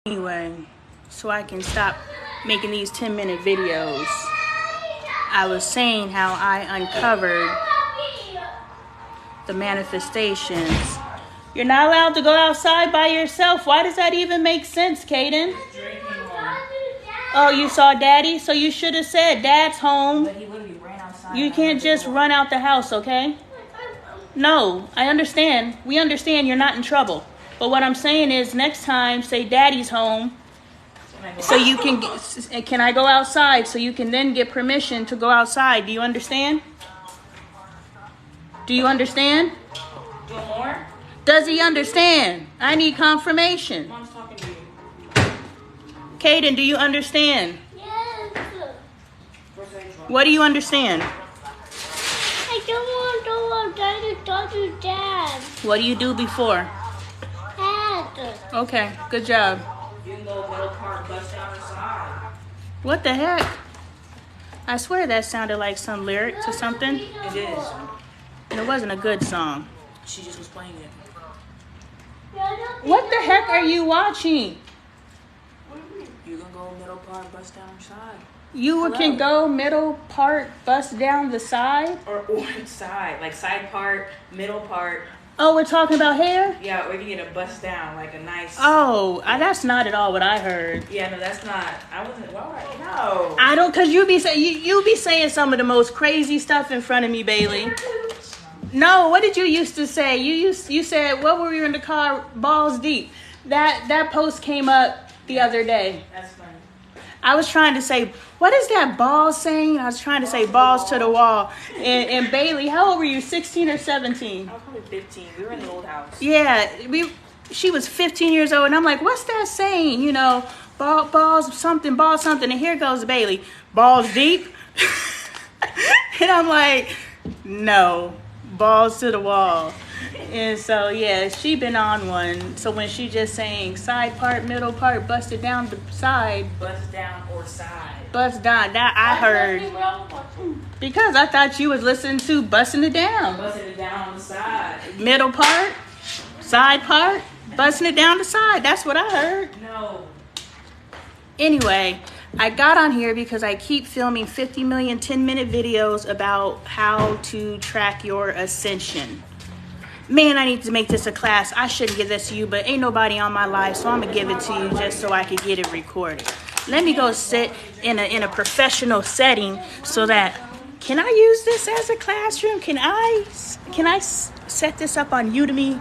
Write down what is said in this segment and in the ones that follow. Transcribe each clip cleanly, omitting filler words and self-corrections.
Anyway, so I can stop making these 10-minute videos. I was saying how I uncovered the manifestations. You're not allowed to go outside by yourself. Why does that even make sense, Kaden? Oh, you saw Daddy? So you should have said Dad's home. But he literally ran outside. You can't just run out the house, okay? No, I understand. We understand you're not in trouble. But what I'm saying is next time, say Daddy's home. So you can can I go outside so you can then get permission to go outside? Do you understand? Do you understand? Do more? Does he understand? I need confirmation. Mom's talking to you. Kaden, do you understand? Yes. What do you understand? I don't want Daddy to talk to Dad. What do you do before? Dad. Okay, good job. You can go middle part, bust down the side. What the heck? I swear that sounded like some lyric to something. It is. And it wasn't a good song. She just was playing it. What the heck are you watching? You can go middle part, bust down the side. You can go middle part, bust down the side? Or one side. Like side part, middle part. Oh, we're talking about hair? Yeah, or you can get a bust down, like a nice... Oh, that's not at all what I heard. Yeah, no, that's not... I wasn't... Why would I... No. I don't, because you be saying some of the most crazy stuff in front of me, Bailey. No, what did you used to say? You said, what were we in the car? Balls deep. That post came up the other day. That's funny. I was trying to say, what is that balls saying? I was trying to say balls to the wall. And Bailey, how old were you? 16 or 17? I was probably 15. We were in the old house. Yeah, she was 15 years old, and I'm like, what's that saying? You know, balls something, and here goes Bailey, balls deep. And I'm like, no, balls to the wall. And so, yeah, she been on one. So when she just saying side part, middle part, busted down the side. Bust down or side. Bust down, that I heard. Because I thought you was listening to busting it down. Busting it down on the side. Middle part, side part, busting it down the side. That's what I heard. No. Anyway, I got on here because I keep filming 50 million 10-minute videos about how to track your ascension. Man, I need to make this a class. I shouldn't give this to you, but ain't nobody on my live, so I'm going to give it to you just so I could get it recorded. Let me go sit in a professional setting so that, can I use this as a classroom? Can I set this up on Udemy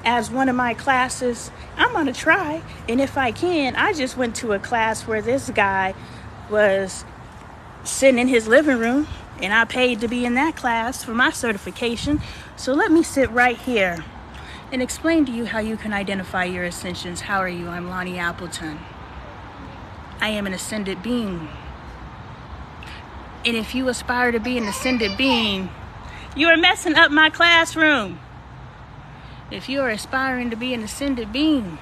as one of my classes? I'm going to try, and if I can, I just went to a class where this guy was sitting in his living room, and I paid to be in that class for my certification. So let me sit right here and explain to you how you can identify your ascensions. How are you? I'm Lonnie Appleton. I am an ascended being. And if you aspire to be an ascended being, you are messing up my classroom. If you are aspiring to be an ascended being,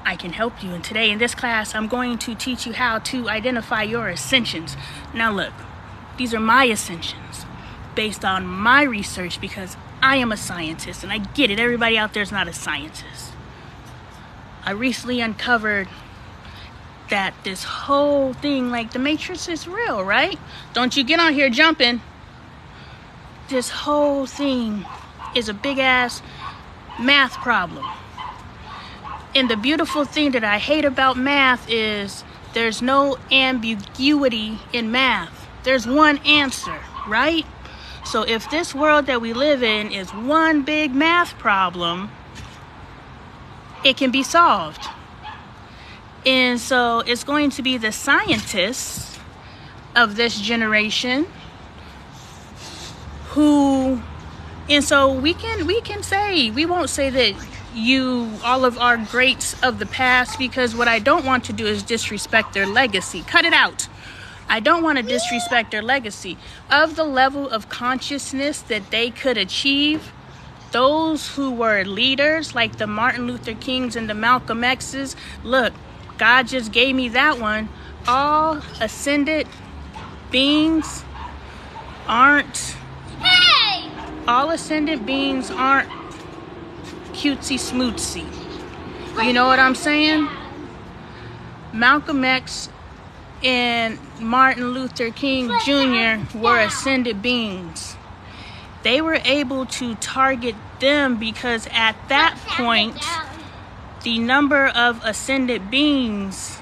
I can help you. And today in this class, I'm going to teach you how to identify your ascensions. Now look, these are my ascensions based on my research because I am a scientist, and I get it. Everybody out there is not a scientist. I recently uncovered that this whole thing, like the Matrix, is real, right? Don't you get on here jumping. This whole thing is a big ass math problem. And the beautiful thing that I hate about math is there's no ambiguity in math. There's one answer, right? So if this world that we live in is one big math problem, it can be solved. And so it's going to be the scientists of this generation who, and so we can say, we won't say that all of our greats of the past, because what I don't want to do is disrespect their legacy. Cut it out. I don't want to disrespect their legacy. Of the level of consciousness that they could achieve, those who were leaders like the Martin Luther Kings and the Malcolm X's, look, God just gave me that one. All ascended beings aren't cutesy smootsy. You know what I'm saying? Malcolm X and Martin Luther King Jr. were ascended beings. They were able to target them because at that point, the number of ascended beings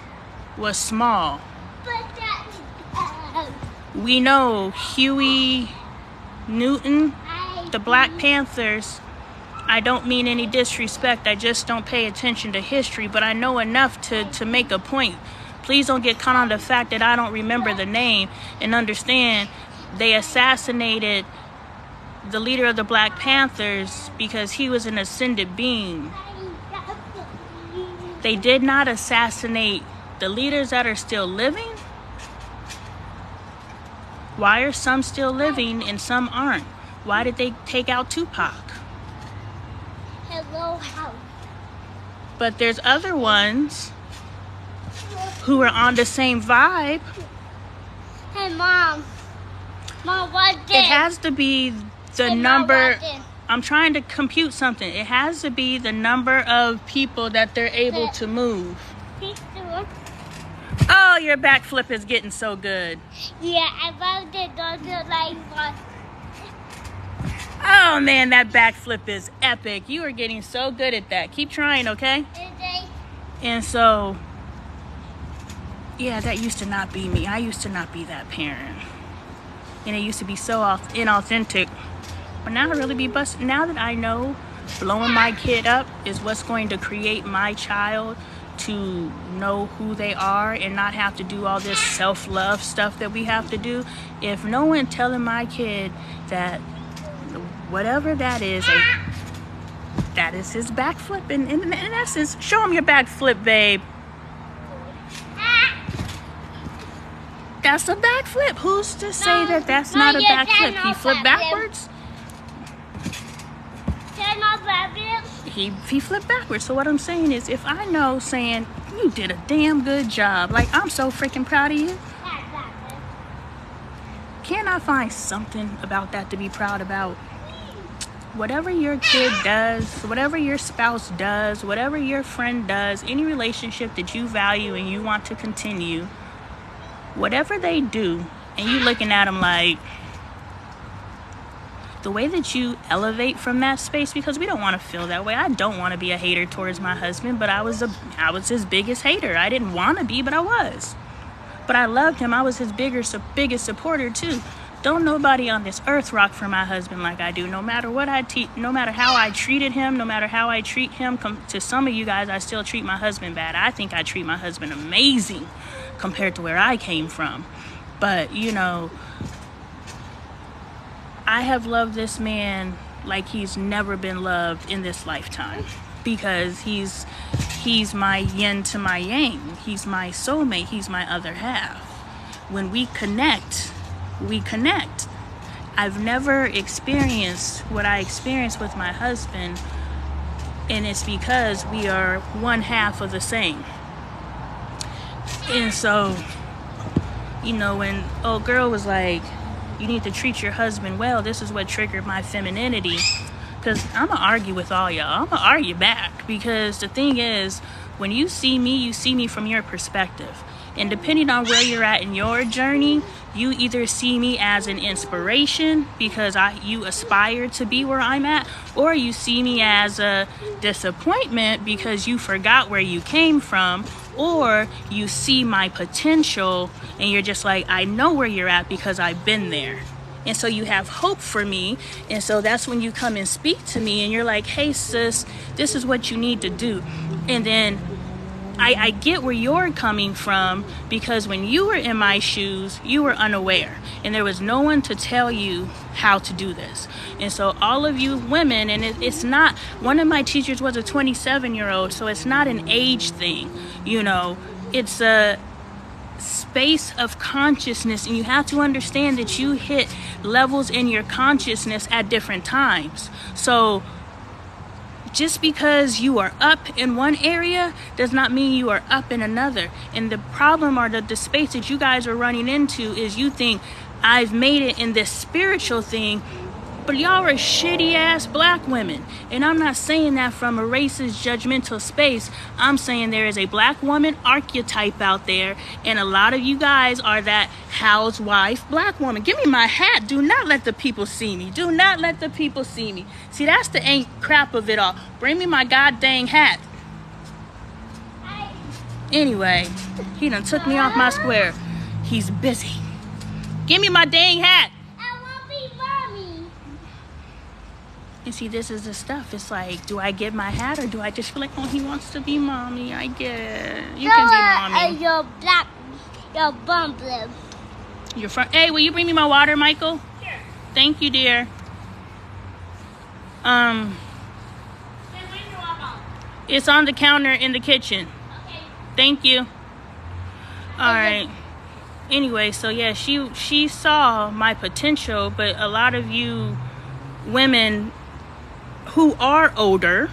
was small. We know Huey Newton, the Black Panthers. I don't mean any disrespect. I just don't pay attention to history, but I know enough to make a point. Please don't get caught on the fact that I don't remember the name, and understand they assassinated the leader of the Black Panthers because he was an ascended being. They did not assassinate the leaders that are still living. Why are some still living and some aren't? Why did they take out Tupac? Hello, house. But there's other ones who are on the same vibe. Hey, Mom. Mom, what did? It has to be the Hey, Mom, number. what did? I'm trying to compute something. It has to be the number of people that they're able to move. Oh, your backflip is getting so good. Yeah, I love the daughter like one. Oh man, that backflip is epic. You are getting so good at that. Keep trying, okay? And so, yeah, that used to not be me. I used to not be that parent. And it used to be so inauthentic. But now I really be busting. Now that I know blowing my kid up is what's going to create my child to know who they are and not have to do all this self-love stuff that we have to do. If no one telling my kid that whatever that is, that is his backflip. In essence, show him your backflip, babe. That's a backflip. Who's to say that that's not a backflip? He flipped backwards? He flipped backwards. So what I'm saying is, if I know saying, you did a damn good job, like I'm so freaking proud of you, can I find something about that to be proud about? Whatever your kid does, whatever your spouse does, whatever your friend does, any relationship that you value and you want to continue, whatever they do, and you looking at them like, the way that you elevate from that space, because we don't want to feel that way. I don't want to be a hater towards my husband, but I was his biggest hater. I didn't want to be, but I was. But I loved him. I was his biggest supporter too. Don't nobody on this earth rock for my husband like I do. No matter what no matter how I treated him, no matter how I treat him. To some of you guys, I still treat my husband bad. I think I treat my husband amazing compared to where I came from. But, you know, I have loved this man like he's never been loved in this lifetime, because he's my yin to my yang. He's my soulmate. He's my other half. When we connect, we connect. I've never experienced what I experienced with my husband, and it's because we are one half of the same. And so, you know, when old girl was like, you need to treat your husband well, this is what triggered my femininity. Because I'm going to argue with all y'all. I'm going to argue back. Because the thing is, when you see me from your perspective. And depending on where you're at in your journey, you either see me as an inspiration because you aspire to be where I'm at, or you see me as a disappointment because you forgot where you came from, or you see my potential and you're just like, I know where you're at because I've been there. And so you have hope for me. And so that's when you come and speak to me and you're like, hey sis, this is what you need to do. And then I get where you're coming from, because when you were in my shoes, you were unaware and there was no one to tell you how to do this. And so all of you women, and it's not, one of my teachers was a 27-year-old, so it's not an age thing, you know, it's a space of consciousness, and you have to understand that you hit levels in your consciousness at different times. So just because you are up in one area does not mean you are up in another. And the problem, or the space that you guys are running into, is you think I've made it in this spiritual thing, but y'all are shitty ass black women. And I'm not saying that from a racist, judgmental space. I'm saying there is a black woman archetype out there, and a lot of you guys are that housewife black woman. Give me my hat. Do not let the people see me. Do not let the people see me. See, that's the ain't crap of it all. Bring me my goddamn hat. Anyway, he done took me off my square. He's busy. Give me my dang hat. I want to be mommy. And see, this is the stuff. It's like, do I give my hat or do I just feel like, oh, he wants to be mommy? I get. You can be mommy. You're black. You're bumblebee. You're front. Hey, will you bring me my water, Michael? Sure. Thank you, dear. It's on the counter in the kitchen. Okay. Thank you. All right. Anyway, so yeah, she saw my potential, but a lot of you women who are older,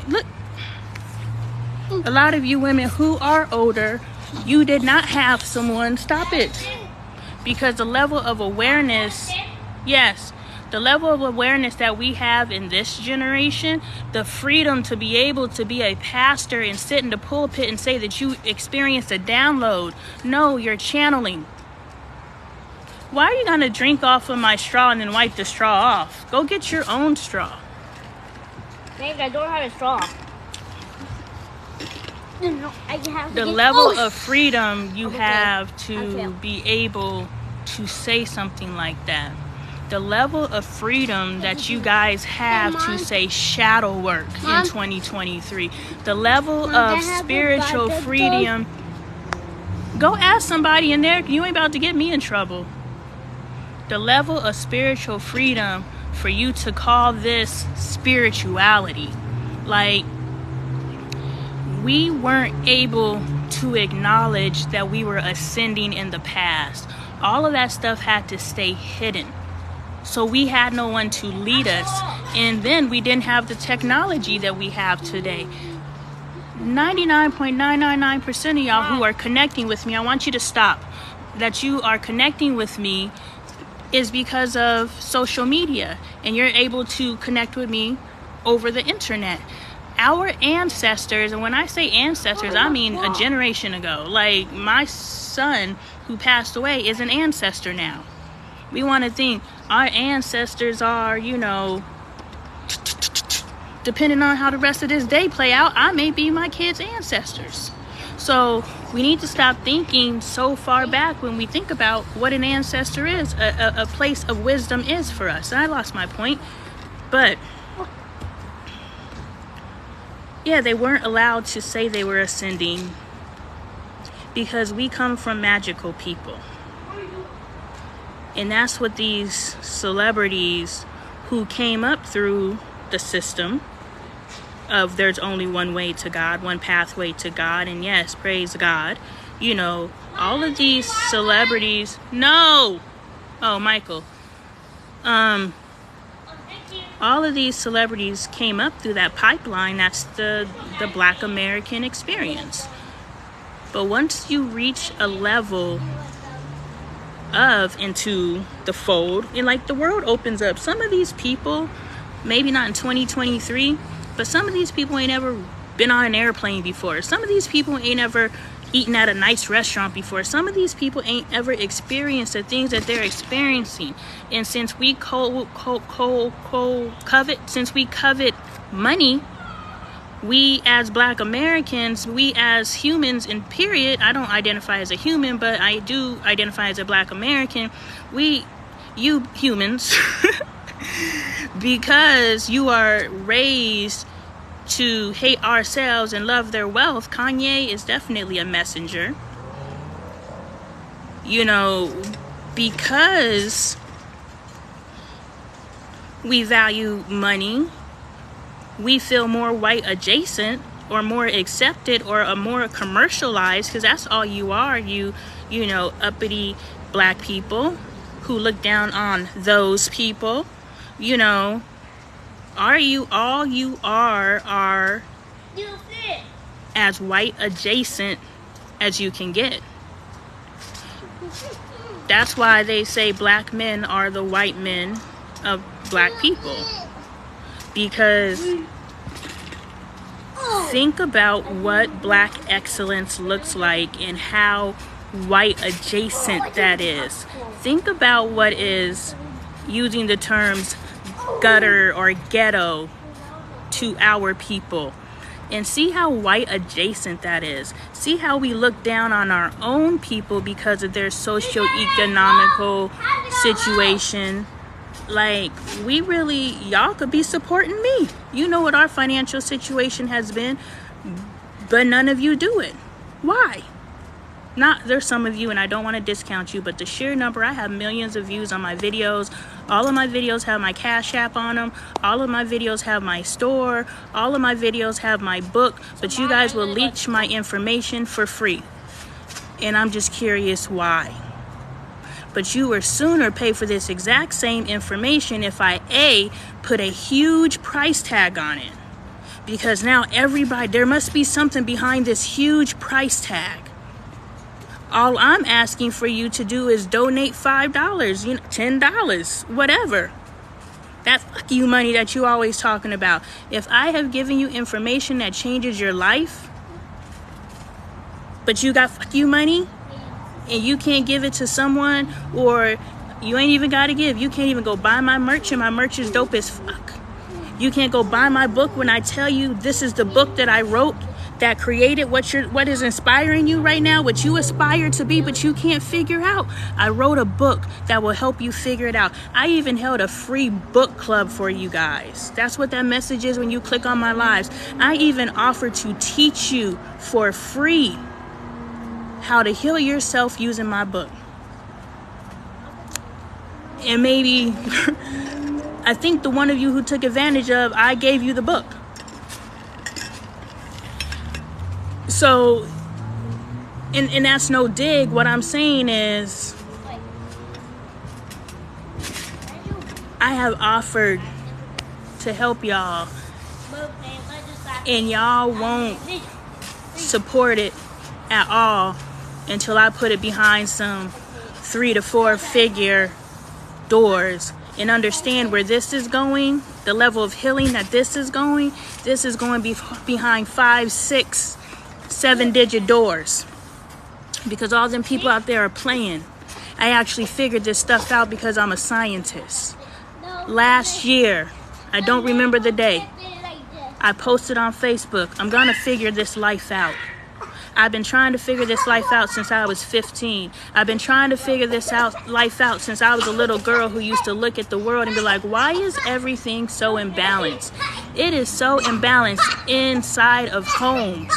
look, a lot of you women who are older, you did not have someone stop it, because the level of awareness, yes, the level of awareness that we have in this generation, the freedom to be able to be a pastor and sit in the pulpit and say that you experienced a download. No, you're channeling. Why are you going to drink off of my straw and then wipe the straw off? Go get your own straw. Thank I don't have a straw. No, I have the level of freedom you have to be able to say something like that. The level of freedom that you guys have to say shadow work in 2023. The level of spiritual freedom. Go ask somebody in there. You ain't about to get me in trouble. The level of spiritual freedom for you to call this spirituality. Like, we weren't able to acknowledge that we were ascending in the past. All of that stuff had to stay hidden. So we had no one to lead us. And then we didn't have the technology that we have today. 99.999% of y'all who are connecting with me, I want you to stop. That you are connecting with me is because of social media. And you're able to connect with me over the internet. Our ancestors, and when I say ancestors, I mean a generation ago. Like, my son who passed away is an ancestor now. We want to think our ancestors are, you know, depending on how the rest of this day play out, I may be my kids' ancestors. So we need to stop thinking so far back when we think about what an ancestor is, a place of wisdom is for us. And I lost my point, but yeah, they weren't allowed to say they were ascending because we come from magical people. And that's what these celebrities who came up through the system of there's only one way to God, one pathway to God, and yes, praise God. You know, all of these celebrities, no! Oh, Michael. All of these celebrities came up through that pipeline. That's the Black American experience. But once you reach a level of into the fold, and like the world opens up, some of these people, maybe not in 2023, but some of these people ain't ever been on an airplane before. Some of these people ain't ever eaten at a nice restaurant before. Some of these people ain't ever experienced the things that they're experiencing. And since we covet money, we as Black Americans, we as humans in period, I don't identify as a human, but I do identify as a Black American. You humans, because you are raised to hate ourselves and love their wealth, Kanye is definitely a messenger. You know, because we value money, we feel more white adjacent or more accepted or more commercialized, because that's all you are, you know, uppity Black people who look down on those people. You know, all you are as white adjacent as you can get. That's why they say Black men are the white men of black people. Because think about what black excellence looks like and how white adjacent that is. Think about what is using the terms gutter or ghetto to our people, and see how white adjacent that is. See how we look down on our own people because of their socio-economical situation. Like, we really, y'all could be supporting me. You know what our financial situation has been, but none of you do it. Why? There's some of you, and I don't want to discount you, but the sheer number, I have millions of views on my videos. All of my videos have my Cash App on them. All of my videos have my store. All of my videos have my book, but you guys will leech my information for free. And I'm just curious why. But you would sooner pay for this exact same information if I, A, put a huge price tag on it. Because now there must be something behind this huge price tag. All I'm asking for you to do is donate $5, $10, whatever. That fuck you money that you always talking about. If I have given you information that changes your life, but you got fuck you money, and you can't give it to someone, or you ain't even got to give. You can't even go buy my merch, and my merch is dope as fuck. You can't go buy my book when I tell you this is the book that I wrote that created what is inspiring you right now, what you aspire to be, but you can't figure out. I wrote a book that will help you figure it out. I even held a free book club for you guys. That's what that message is when you click on my lives. I even offer to teach you for free how to heal yourself using my book. And maybe, I think the one of you who took advantage of, I gave you the book. So, and that's no dig. What I'm saying is, I have offered to help y'all, and y'all won't support it at all until I put it behind some 3 to 4 figure doors and understand where this is going, the level of healing that this is going behind 5, 6, 7-digit doors, because all them people out there are playing. I actually figured this stuff out because I'm a scientist. Last year, I don't remember the day, I posted on Facebook, I'm gonna figure this life out. I've been trying to figure this life out since I was 15. I've been trying to figure this life out since I was a little girl who used to look at the world and be like, why is everything so imbalanced? It is so imbalanced inside of homes.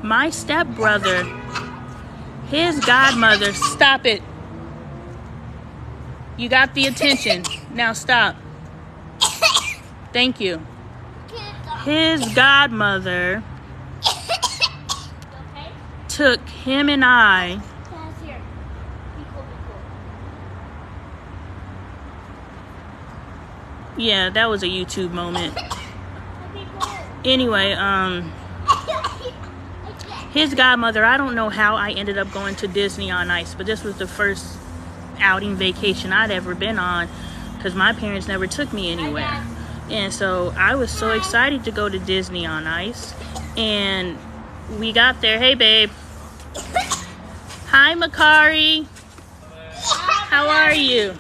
My stepbrother, his godmother, stop it. You got the attention. Now stop. Thank you. His godmother took him and I yeah, that was a YouTube moment. Anyway, his godmother, I don't know how I ended up going to Disney on Ice, but this was the first outing vacation I'd ever been on because my parents never took me anywhere. And so I was so excited to go to Disney on Ice. And we got there. Hey, babe. Hi, Makari. How are you?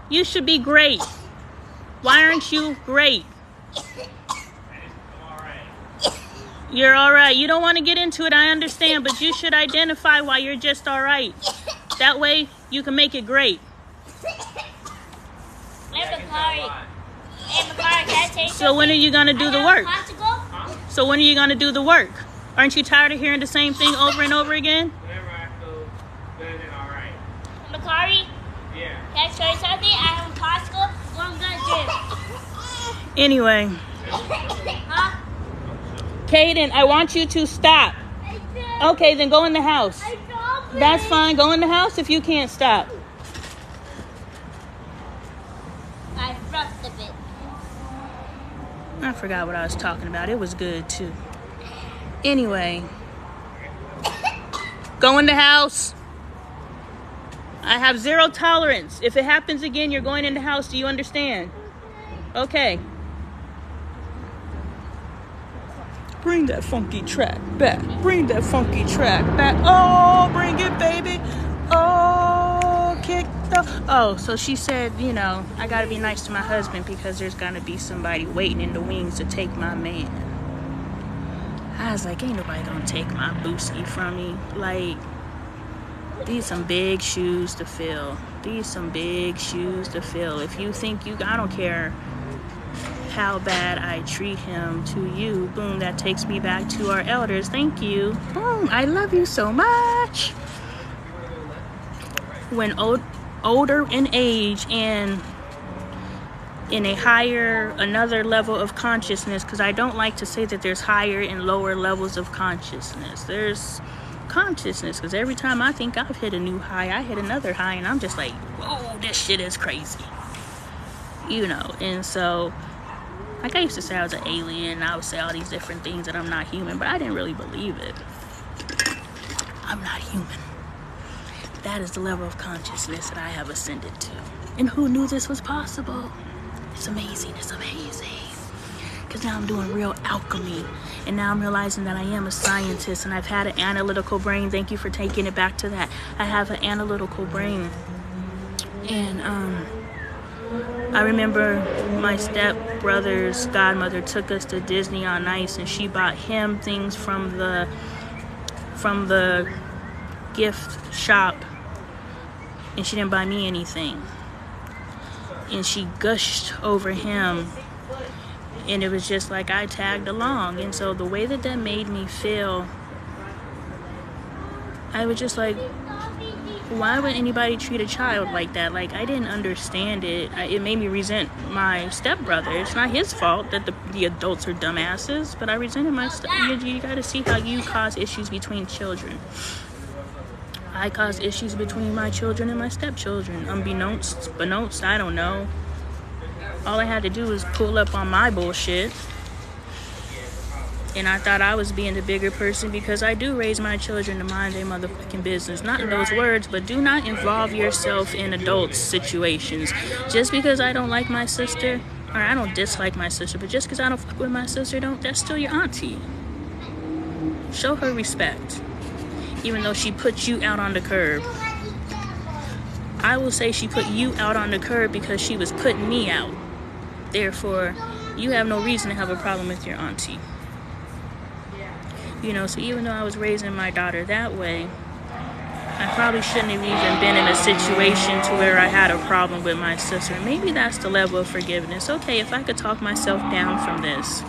You should be great. Why aren't you great? You're all right. You don't want to get into it, I understand, but you should identify why you're just all right. That way, you can make it great. So when are you going to do the work? So when are you going to do the work? Aren't you tired of hearing the same thing over and over again? Whenever I feel good and all right. Makari? Yeah. Can I show you something? I have Costco. What I'm gonna do. Anyway. Huh? Kaden, I want you to stop. Okay, then go in the house. That's fine. Go in the house if you can't stop. I fluffed a bit. I forgot what I was talking about. It was good too. Anyway. Go in the house. I have zero tolerance. If it happens again, you're going in the house. Do you understand? Okay. Bring that funky track back. Bring that funky track back. Oh, bring it, baby. Oh, kick the... Oh, so she said, you know, I gotta be nice to my husband because there's gonna be somebody waiting in the wings to take my man. I was like, ain't nobody gonna take my Boosie from me. Like, these some big shoes to fill. These some big shoes to fill. If you think you... I don't care how bad I treat him to you. Boom, that takes me back to our elders. Thank you. Boom, I love you so much. When older in age and in a higher, another level of consciousness, because I don't like to say that there's higher and lower levels of consciousness. There's consciousness, because every time I think I've hit a new high, I hit another high, and I'm just like, whoa, this shit is crazy. You know, and so... Like, I used to say I was an alien, and I would say all these different things that I'm not human, but I didn't really believe it. I'm not human. That is the level of consciousness that I have ascended to. And who knew this was possible? It's amazing, it's amazing. Because now I'm doing real alchemy, and now I'm realizing that I am a scientist, and I've had an analytical brain. Thank you for taking it back to that. I have an analytical brain. And, I remember my stepbrother's godmother took us to Disney on Ice, and she bought him things from the gift shop, and she didn't buy me anything. And she gushed over him, and it was just like I tagged along. And so the way that made me feel, I was just like, why would anybody treat a child like that? Like, I didn't understand it. It made me resent my stepbrother. It's not his fault that the adults are dumbasses, but I resented my you gotta see how you cause issues between children. I cause issues between my children and my stepchildren. Unbeknownst, I don't know. All I had to do was pull up on my bullshit. And I thought I was being the bigger person because I do raise my children to mind their motherfucking business. Not in those words, but do not involve yourself in adult situations. Just because I don't like my sister, or I don't dislike my sister, but just because I don't fuck with my sister, that's still your auntie. Show her respect. Even though she put you out on the curb. I will say she put you out on the curb because she was putting me out. Therefore, you have no reason to have a problem with your auntie. You know, so even though I was raising my daughter that way, I probably shouldn't have even been in a situation to where I had a problem with my sister. Maybe that's the level of forgiveness. Okay, if I could talk myself down from this,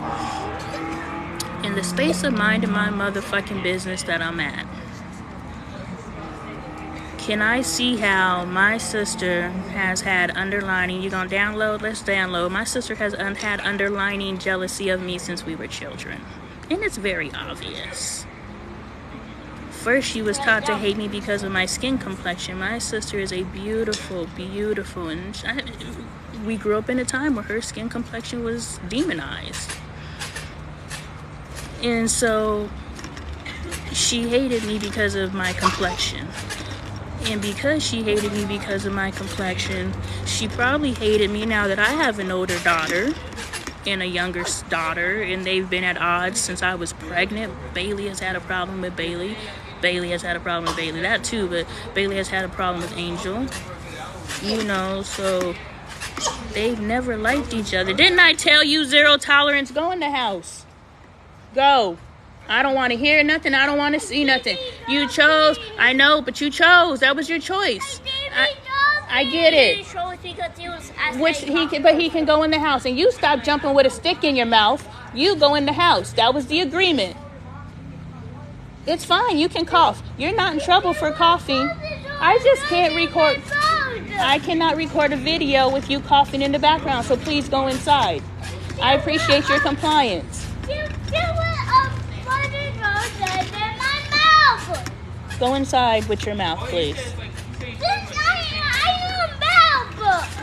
in the space of minding my motherfucking business that I'm at, can I see how my sister has had underlining, you gonna download? Let's download. My sister has had underlining jealousy of me since we were children. And it's very obvious. First, she was taught to hate me because of my skin complexion. My sister is a beautiful, beautiful, and we grew up in a time where her skin complexion was demonized. And so she hated me because of my complexion. And because she hated me because of my complexion, she probably hated me now that I have an older daughter and a younger daughter, and they've been at odds since I was pregnant. Bailey has had a problem with Bailey. Bailey has had a problem with Bailey. That too, but Bailey has had a problem with Angel. You know, so they've never liked each other. Didn't I tell you zero tolerance? Go in the house. Go. I don't want to hear nothing. I don't want to see nothing. You chose. I know, but you chose. That was your choice. I get it. But he can go in the house, and you stop jumping with a stick in your mouth. You go in the house. That was the agreement. It's fine. You can cough. You're not in trouble for coughing. I just can't record. I cannot record a video with you coughing in the background. So please go inside. I appreciate your compliance. Go inside with your mouth, please.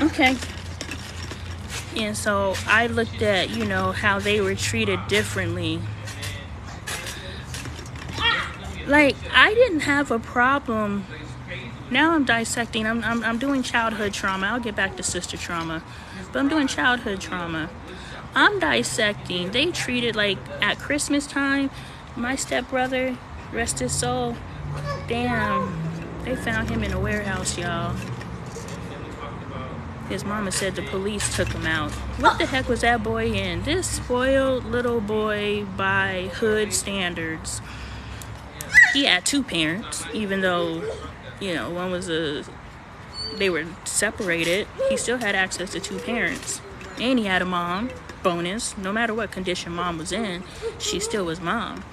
Okay. And so I looked at, you know, how they were treated differently. Like, I didn't have a problem Now I'm dissecting. I'm doing childhood trauma. I'll get back to sister trauma, but I'm doing childhood trauma. I'm dissecting. They treated like at Christmas time, my stepbrother, rest his soul. Damn, they found him in a warehouse, y'all. His mama said the police took him out. What the heck was that boy in? This spoiled little boy by hood standards. He had two parents, even though, you know, one was they were separated. He still had access to two parents. And he had a mom. Bonus, no matter what condition mom was in, she still was mom.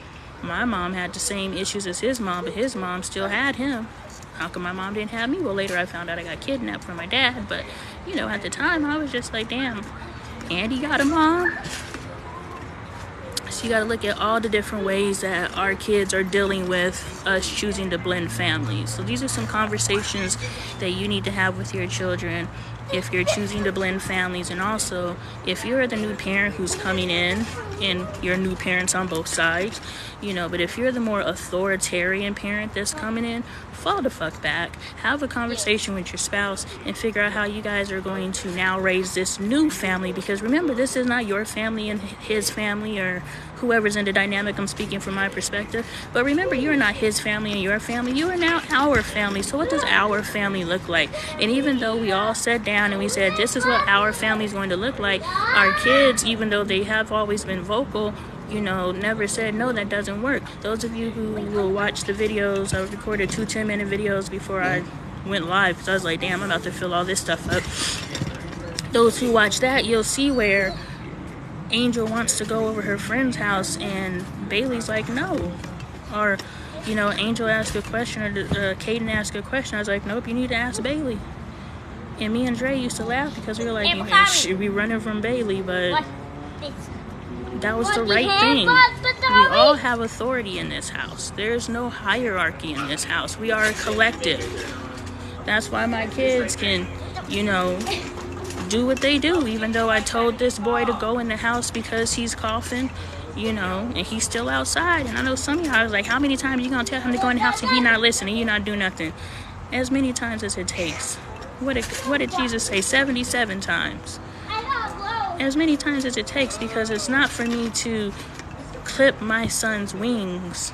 My mom had the same issues as his mom, but his mom still had him. How come my mom didn't have me? Well, later I found out I got kidnapped from my dad, but, you know, at the time I was just like, damn, Andy got a mom. So you got to look at all the different ways that our kids are dealing with us choosing to blend families. So these are some conversations that you need to have with your children if you're choosing to blend families. And also, if you're the new parent who's coming in, and you're new parents on both sides, you know, but if you're the more authoritarian parent that's coming in, fall the fuck back. Have a conversation with your spouse and figure out how you guys are going to now raise this new family. Because remember, this is not your family and his family or whoever's in the dynamic. I'm speaking from my perspective. But remember, you're not his family and your family. You are now our family. So what does our family look like? And even though we all sat down and we said, this is what our family is going to look like, our kids, even though they have always been vocal, you know, never said, no, that doesn't work. Those of you who will watch the videos, I recorded 2 10-minute videos before I went live because I was like, damn, I'm about to fill all this stuff up. Those who watch that, you'll see where Angel wants to go over her friend's house and Bailey's like, no. Or, you know, Angel asked a question or Caden asked a question. I was like, nope, you need to ask Bailey. And me and Dre used to laugh because we were like, should we running from Bailey? But that was the right thing. We all have authority in this house. There's no hierarchy in this house. We are a collective. That's why my kids can, you know, do what they do. Even though I told this boy to go in the house because he's coughing, you know, and he's still outside. And I know some of y'all was like, how many times you gonna tell him to go in the house and he not listening, you not do nothing? As many times as it takes. What did Jesus say? 77 times. As many times as it takes, because it's not for me to clip my son's wings.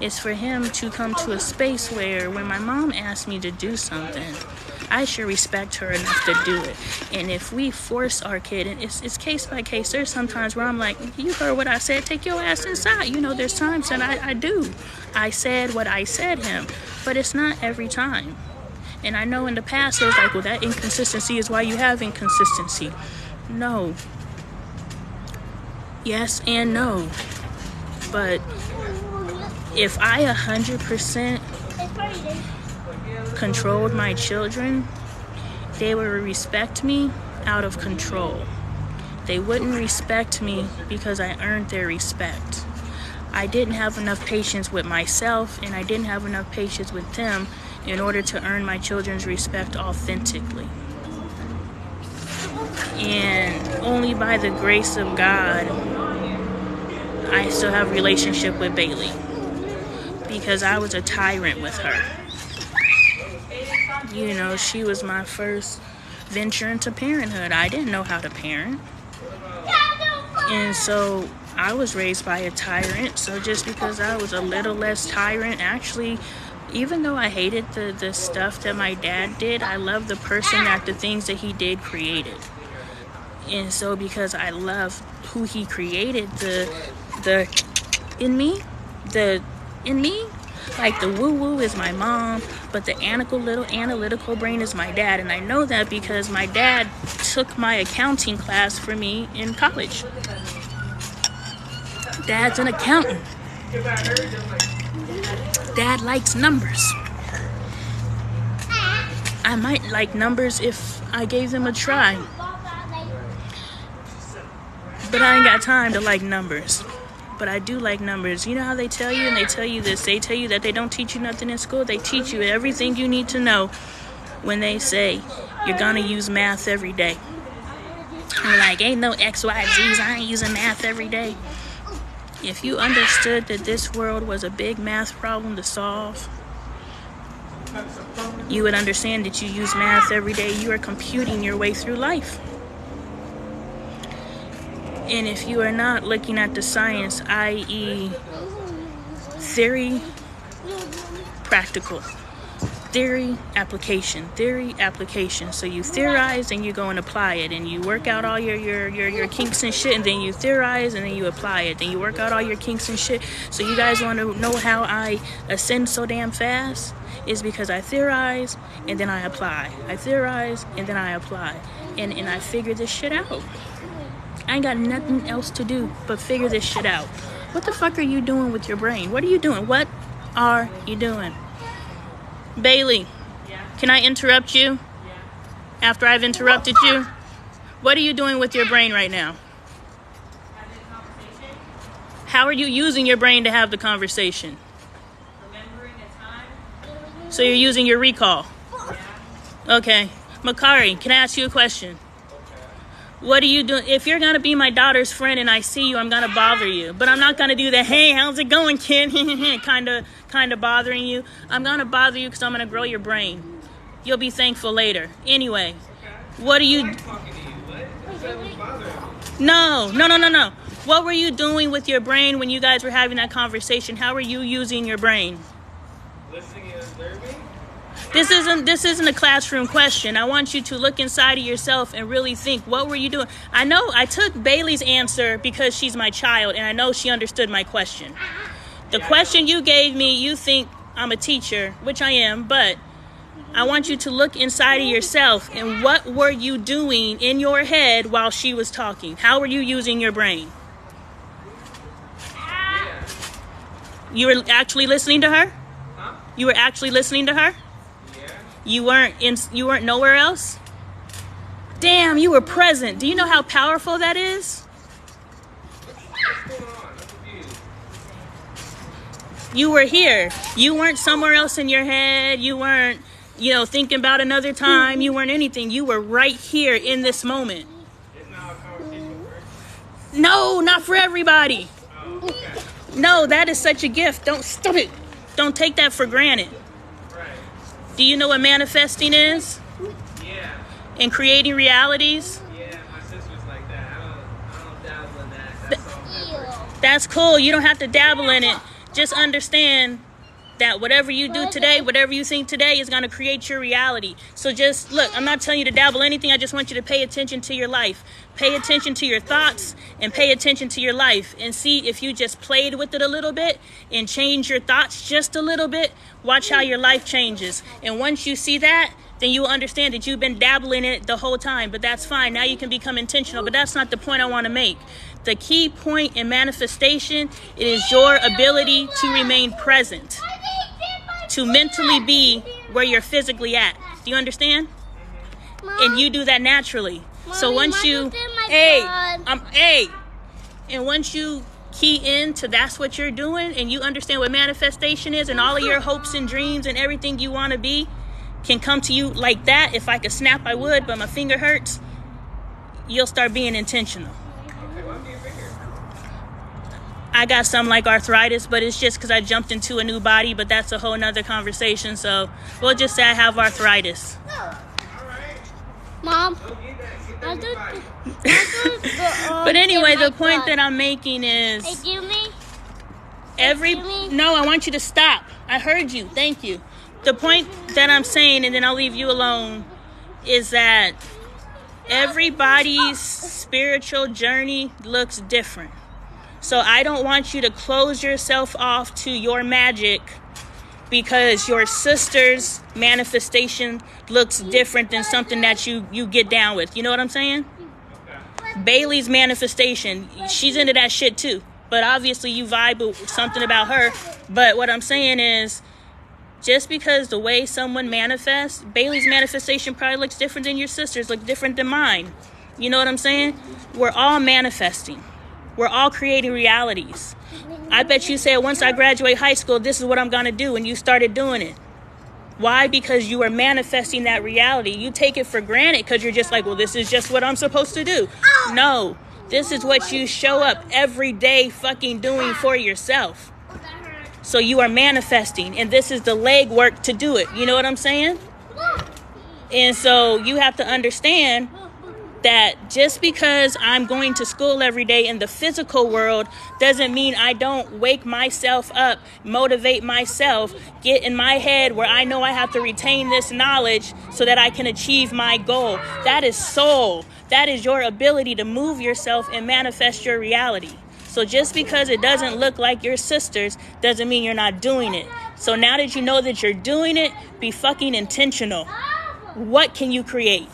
It's for him to come to a space where when my mom asks me to do something, I should respect her enough to do it. And if we force our kid, and it's case by case, there's sometimes where I'm like, you heard what I said, take your ass inside. You know, there's times that I do. I said what I said him, but it's not every time. And I know in the past it was like, well, that inconsistency is why you have inconsistency. No. Yes and no. But if I 100% controlled my children, they would respect me out of control. They wouldn't respect me because I earned their respect. I didn't have enough patience with myself, and I didn't have enough patience with them in order to earn my children's respect authentically. And only by the grace of God, I still have a relationship with Bailey. Because I was a tyrant with her. You know, she was my first venture into parenthood. I didn't know how to parent. And so I was raised by a tyrant. So just because I was a little less tyrant, actually, even though I hated the stuff that my dad did, I loved the person that the things that he did created. And so because I love who he created, in me, like the woo-woo is my mom, but the analytical brain is my dad. And I know that because my dad took my accounting class for me in college. Dad's an accountant. Dad likes numbers. I might like numbers if I gave them a try. But I ain't got time to like numbers. But I do like numbers. You know how they tell you, and they tell you this, they tell you that they don't teach you nothing in school. They teach you everything you need to know when they say you're gonna use math every day. You're like, ain't no X, Y, Z's, I ain't using math every day. If you understood that this world was a big math problem to solve, you would understand that you use math every day. You are computing your way through life. And if you are not looking at the science, i.e. theory, practical, theory, application, so you theorize and you go and apply it, and you work out all your kinks and shit, and then you theorize and then you apply it, then you work out all your kinks and shit. So you guys want to know how I ascend so damn fast? Is because I theorize and then I apply. I theorize and then I apply, and I figure this shit out. I ain't got nothing else to do but figure this shit out. What the fuck are you doing with your brain? What are you doing? What are you doing? Bailey, can I interrupt you? After I've interrupted you? What are you doing with your brain right now? How are you using your brain to have the conversation? Remembering a time? So you're using your recall? Okay. Makari, can I ask you a question? What are you doing? If you're going to be my daughter's friend and I see you, I'm going to bother you. But I'm not going to do the, hey, how's it going, kid? kind of bothering you. I'm going to bother you because I'm going to grow your brain. You'll be thankful later. Anyway, what are you... No. What were you doing with your brain when you guys were having that conversation? How were you using your brain? Listening and observing? This isn't a classroom question. I want you to look inside of yourself and really think, what were you doing? I know I took Bailey's answer because she's my child, and I know she understood my question. The question you gave me, you think I'm a teacher, which I am, but I want you to look inside of yourself and what were you doing in your head while she was talking? How were you using your brain? You were actually listening to her? Huh? You were actually listening to her? Yeah. You weren't nowhere else? Damn, you were present. Do you know how powerful that is? What's going on? I'm confused. You were here. You weren't somewhere else in your head. You weren't, thinking about another time. You weren't anything. You were right here in this moment. It's not a conversation first? No, not for everybody. Oh, okay. No, that is such a gift. Don't stop it. Don't take that for granted. Right. Do you know what manifesting is? Yeah. And creating realities? Yeah, my sister's like that. I don't dabble in that. That's all effort. That's cool. You don't have to dabble in it. Just understand that whatever you do today, whatever you think today is going to create your reality. So just look, I'm not telling you to dabble anything. I just want you to pay attention to your life. Pay attention to your thoughts and pay attention to your life and see if you just played with it a little bit and change your thoughts just a little bit. Watch how your life changes. And once you see that, then you will understand that you've been dabbling in it the whole time. But that's fine. Now you can become intentional. But that's not the point I want to make. The key point in manifestation is your ability to remain present, to mentally be where you're physically at. Do you understand? And you do that naturally. So once you, and once you key into that's what you're doing and you understand what manifestation is and all of your hopes and dreams and everything you want to be can come to you like that. If I could snap, I would, but my finger hurts. You'll start being intentional. Okay, what's your finger? I got some like arthritis, but it's just because I jumped into a new body, but that's a whole nother conversation. So we'll just say I have arthritis. All right. Mom. Go get that. I Get that do- new body. But anyway, the point that I'm making is Excuse me? no, I want you to stop. I heard you. Thank you. The point that I'm saying, and then I'll leave you alone, is that everybody's spiritual journey looks different. So I don't want you to close yourself off to your magic because your sister's manifestation looks different than something that you get down with. You know what I'm saying? Okay. Bailey's manifestation, she's into that shit too. But obviously you vibe with something about her. But what I'm saying is, just because the way someone manifests, Bailey's manifestation probably looks different than your sister's, look different than mine. You know what I'm saying? We're all manifesting. We're all creating realities. I bet you said, once I graduate high school, this is what I'm going to do. And you started doing it. Why? Because you are manifesting that reality. You take it for granted because you're just like, well, this is just what I'm supposed to do. No, this is what you show up every day fucking doing for yourself. So you are manifesting, and this is the legwork to do it. You know what I'm saying? And so you have to understand that just because I'm going to school every day in the physical world doesn't mean I don't wake myself up, motivate myself, get in my head where I know I have to retain this knowledge so that I can achieve my goal. That is soul. That is your ability to move yourself and manifest your reality. So just because it doesn't look like your sister's doesn't mean you're not doing it. So now that you know that you're doing it, be fucking intentional. What can you create?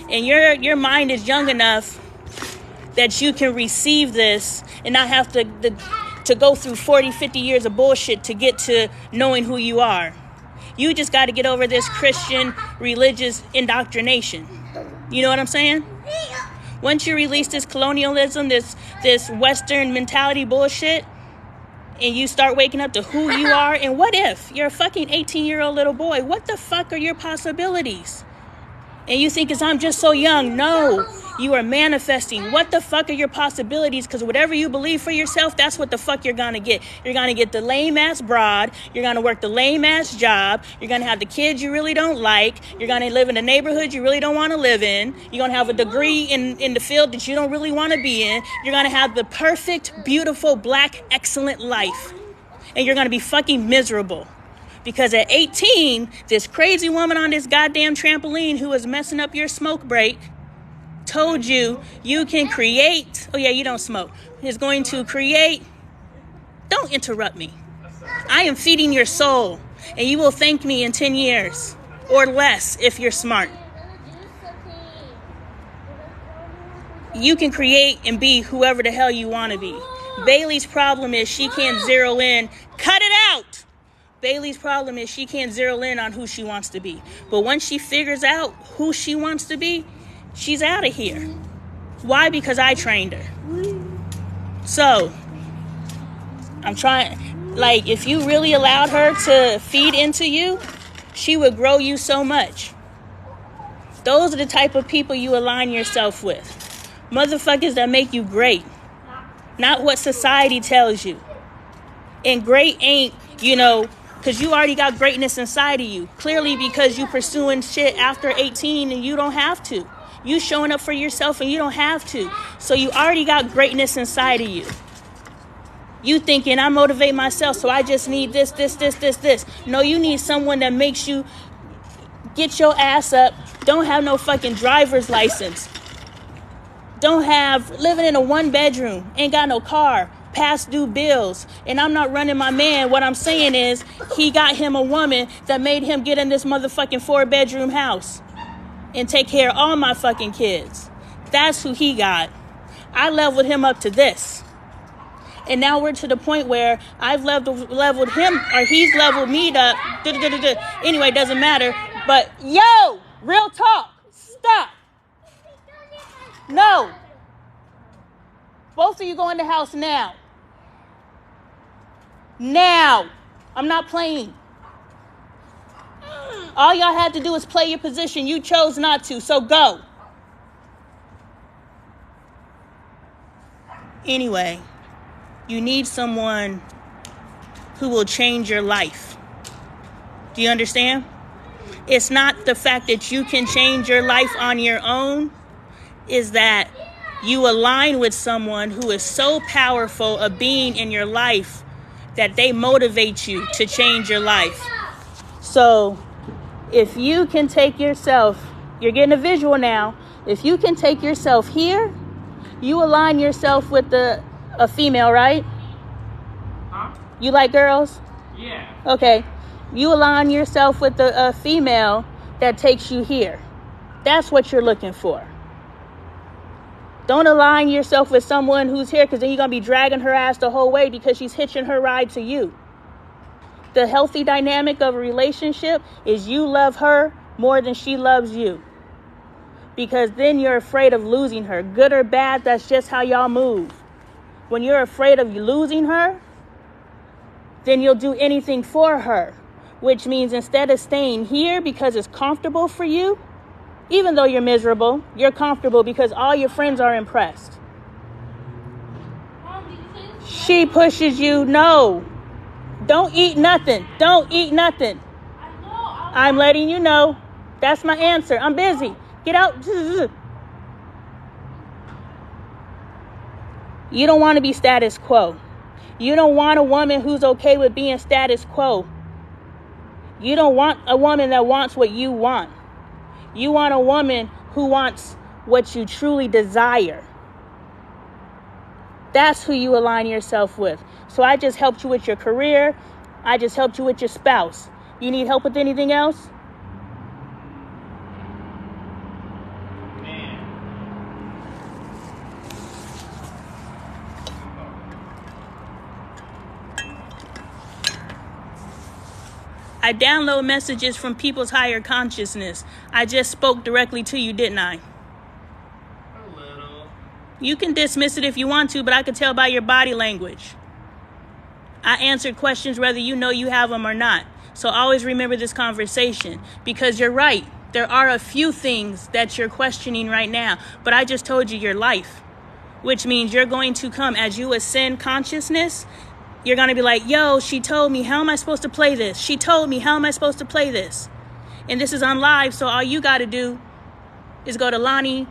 And your mind is young enough that you can receive this and not have to go through 40, 50 years of bullshit to get to knowing who you are. You just got to get over this Christian religious indoctrination. You know what I'm saying? Once you release this colonialism, this Western mentality bullshit, and you start waking up to who you are, and what if you're a fucking 18-year-old little boy? What the fuck are your possibilities? And you think, I'm just so young. No, you are manifesting. What the fuck are your possibilities? Because whatever you believe for yourself, that's what the fuck you're going to get. You're going to get the lame-ass broad. You're going to work the lame-ass job. You're going to have the kids you really don't like. You're going to live in a neighborhood you really don't want to live in. You're going to have a degree in the field that you don't really want to be in. You're going to have the perfect, beautiful, black, excellent life. And you're going to be fucking miserable. Because at 18, this crazy woman on this goddamn trampoline who was messing up your smoke break told you you can create. Oh yeah, you don't smoke. Is going to create. Don't interrupt me. I am feeding your soul, and you will thank me in 10 years or less if you're smart. You can create and be whoever the hell you want to be. Bailey's problem is she can't zero in. Cut it out. Bailey's problem is she can't zero in on who she wants to be. But once she figures out who she wants to be, she's out of here. Why? Because I trained her. So, I'm trying, like, if you really allowed her to feed into you, she would grow you so much. Those are the type of people you align yourself with. Motherfuckers that make you great. Not what society tells you. And great ain't, because you already got greatness inside of you. Clearly because you pursuing shit after 18 and you don't have to. You showing up for yourself and you don't have to. So you already got greatness inside of you. You thinking, I motivate myself, so I just need this. No, you need someone that makes you get your ass up. Don't have no fucking driver's license. Living in a 1-bedroom. Ain't got no car. Past due bills. And I'm not running my man. What I'm saying is he got him a woman that made him get in this motherfucking 4-bedroom house and take care of all my fucking kids. That's who he got. I leveled him up to this. And now we're to the point where I've leveled him, or he's leveled me up. Anyway, doesn't matter. But yo, real talk. Stop. No. Both of you go in the house now. Now. I'm not playing. All y'all had to do is play your position. You chose not to, so go. Anyway, you need someone who will change your life. Do you understand? It's not the fact that you can change your life on your own. Is that you align with someone who is so powerful a being in your life that they motivate you to change your life. So if you can take yourself, you're getting a visual now. If you can take yourself here, you align yourself with a female, right? Huh? You like girls? Yeah. Okay. You align yourself with a female that takes you here. That's what you're looking for. Don't align yourself with someone who's here, because then you're going to be dragging her ass the whole way because she's hitching her ride to you. The healthy dynamic of a relationship is you love her more than she loves you. Because then you're afraid of losing her. Good or bad, that's just how y'all move. When you're afraid of losing her, then you'll do anything for her. Which means instead of staying here because it's comfortable for you, even though you're miserable, you're comfortable because all your friends are impressed. She pushes you. No. Don't eat nothing. Don't eat nothing. I'm letting you know. That's my answer. I'm busy. Get out. You don't want to be status quo. You don't want a woman who's okay with being status quo. You don't want a woman that wants what you want. You want a woman who wants what you truly desire. That's who you align yourself with. So I just helped you with your career. I just helped you with your spouse. You need help with anything else? I download messages from people's higher consciousness. I just spoke directly to you, didn't I? A little. You can dismiss it if you want to, but I could tell by your body language. I answered questions whether you know you have them or not. So always remember this conversation, because you're right. There are a few things that you're questioning right now, but I just told you your life, which means you're going to come as you ascend consciousness. You're going to be like, yo, she told me, how am I supposed to play this? She told me, how am I supposed to play this? And this is on live, so all you got to do is go to Lonnie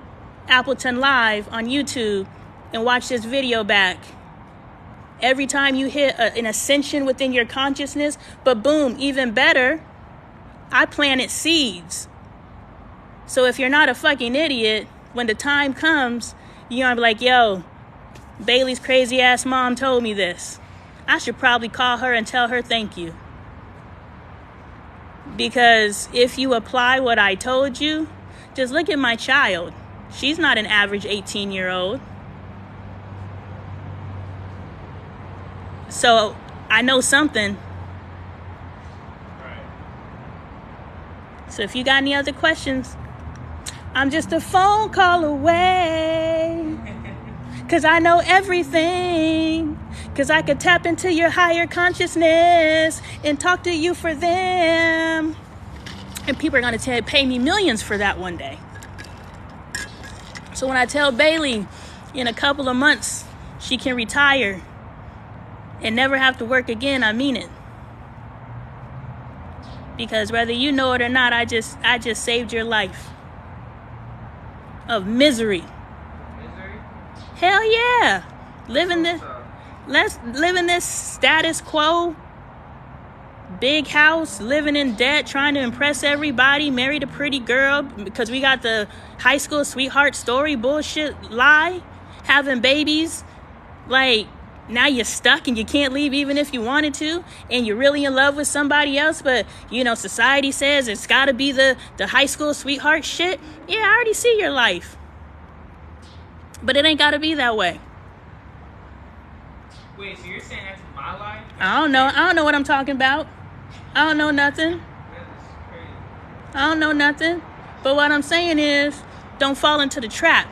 Appleton Live on YouTube and watch this video back. Every time you hit an ascension within your consciousness, but boom, even better, I planted seeds. So if you're not a fucking idiot, when the time comes, you're going to be like, yo, Bailey's crazy ass mom told me this. I should probably call her and tell her thank you. Because if you apply what I told you, just look at my child. She's not an average 18-year-old. So I know something. Right. So if you got any other questions, I'm just a phone call away. Because I know everything. Because I could tap into your higher consciousness and talk to you for them. And people are going to pay me millions for that one day. So when I tell Bailey in a couple of months she can retire and never have to work again, I mean it. Because whether you know it or not, I just saved your life of misery. Misery? Hell yeah. Living this status quo, big house, living in debt, trying to impress everybody, married a pretty girl because we got the high school sweetheart story bullshit lie, having babies. Like, now you're stuck and you can't leave even if you wanted to, and you're really in love with somebody else, but you know society says it's got to be the high school sweetheart shit. Yeah, I already see your life, but it ain't got to be that way. Wait, so you're saying that's my life? I don't know what I'm talking about. I don't know nothing. That is crazy. I don't know nothing. But what I'm saying is, don't fall into the trap.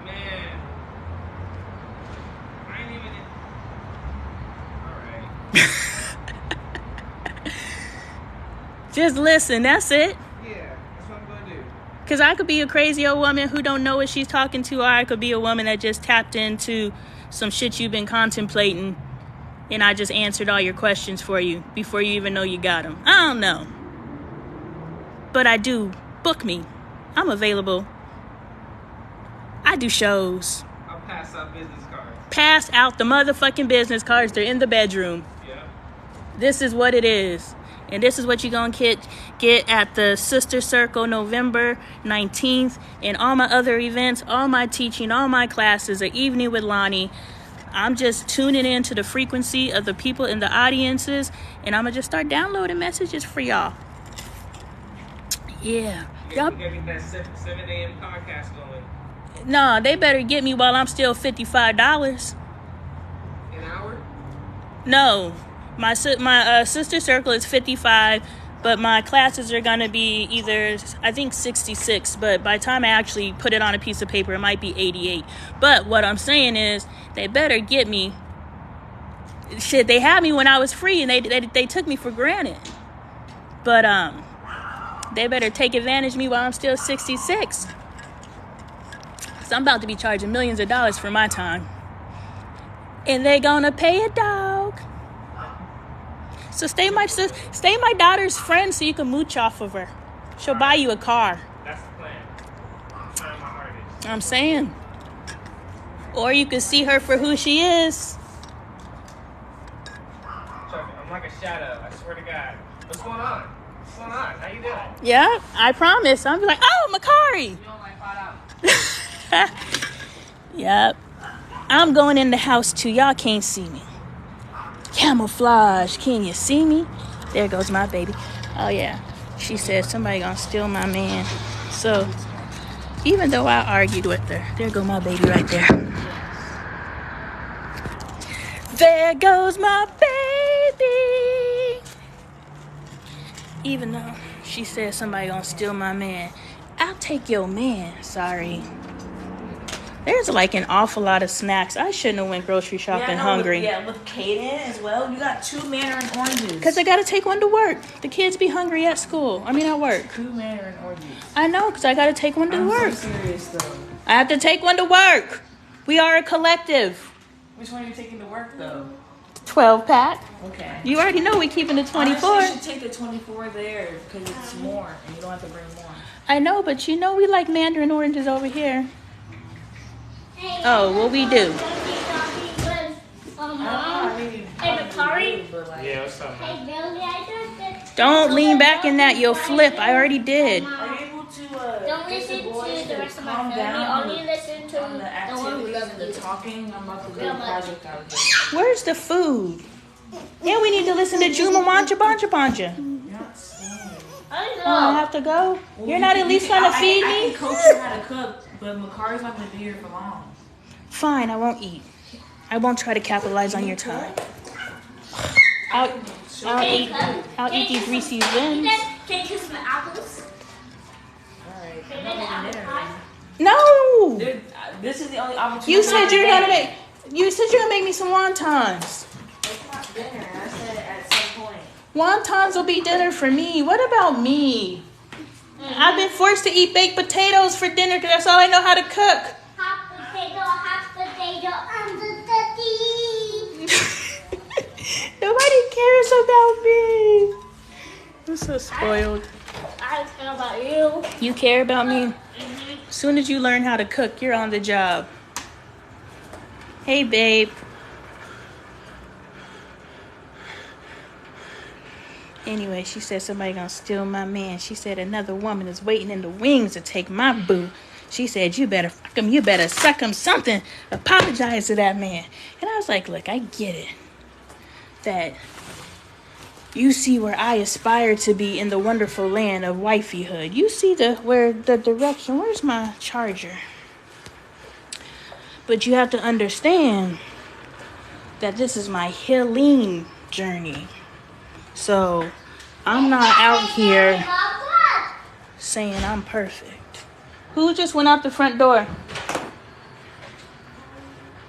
Man. I ain't even... Alright. Just listen, that's it. Yeah, that's what I'm gonna do. Because I could be a crazy old woman who don't know what she's talking to, or I could be a woman that just tapped into some shit you've been contemplating, and I just answered all your questions for you before you even know you got them. I don't know. But I do. Book me. I'm available. I do shows. I'll pass out business cards. Pass out the motherfucking business cards. They're in the bedroom. Yeah. This is what it is. And this is what you're going to get at the Sister Circle November 19th. And all my other events, all my teaching, all my classes, an evening with Lonnie. I'm just tuning into the frequency of the people in the audiences. And I'm going to just start downloading messages for y'all. Yeah. Y'all get that 7 a.m. podcast going. No, they better get me while I'm still $55. An hour? No. My sister circle is 55, but my classes are going to be either, I think, 66. But by the time I actually put it on a piece of paper, it might be 88. But what I'm saying is, they better get me. Shit, they had me when I was free, and they took me for granted. But they better take advantage of me while I'm still 66. So I'm about to be charging millions of dollars for my time. And they gonna pay a dog. So stay my daughter's friend so you can mooch off of her. She'll buy you a car. That's the plan. Trying my hardest. I'm saying. Or you can see her for who she is. I'm like a shadow. I swear to God. What's going on? What's going on? How you doing? Yeah, I promise. I'll be like, oh, Makari. You don't like $5. Yep. I'm going in the house too. Y'all can't see me. Camouflage. Can you see me? There goes my baby. Oh, yeah. She said somebody gonna steal my man. So, even though I argued with her, there go my baby right there. There goes my baby. Even though she said somebody gonna steal my man, I'll take your man. Sorry. There's like an awful lot of snacks. I shouldn't have went grocery shopping hungry. With Kaden as well. You got 2 mandarin oranges. Because I got to take one to work. The kids be hungry at school. At work. 2 mandarin oranges. I know, because I got to take one to work. So serious though. I have to take one to work. We are a collective. Which one are you taking to work though? 12-pack. Okay. You already know we keeping the 24. Honestly, you should take the 24 there because it's more and you don't have to bring more. I know, but we like mandarin oranges over here. Oh, what we do? Hey, Makari. Yeah, what's up, man? Hey, Billy, I just... Don't lean back in that. You'll flip. I already did. Are you able to Don't get listen the boys to the rest of my calm family. down Only listen to on the the one who activities loves and the you. talking? I'm about to do a project out here. Where's the food? Yeah, we need to listen to Juma Manja Banja Banja. You're not saying. I Oh, I know. have to go? Well, You're not at least trying to feed I me? can coach you how to cook, but Makari's not going to be here for long. Fine, I won't eat. I won't try to capitalize on your time. I'll eat these Reese's Wins. Can you kiss my apples? Alright. Can you get the apple pie? No! This is the only opportunity. You said you're gonna make me some wontons. It's not dinner. I said at some point. Wontons will be dinner for me. What about me? I've been forced to eat baked potatoes for dinner because that's all I know how to cook. Half potato, and the daddy. Nobody cares about me. I'm so spoiled. I care about you. You care about me? As soon as you learn how to cook, you're on the job. Hey, babe. Anyway, she said somebody gonna steal my man. She said another woman is waiting in the wings to take my boo. She said, you better fuck him. You better suck him something. Apologize to that man. And I was like, look, I get it. That you see where I aspire to be in the wonderful land of wifeyhood. You see where the direction. Where's my charger? But you have to understand that this is my healing journey. So I'm not out here saying I'm perfect. Who just went out the front door?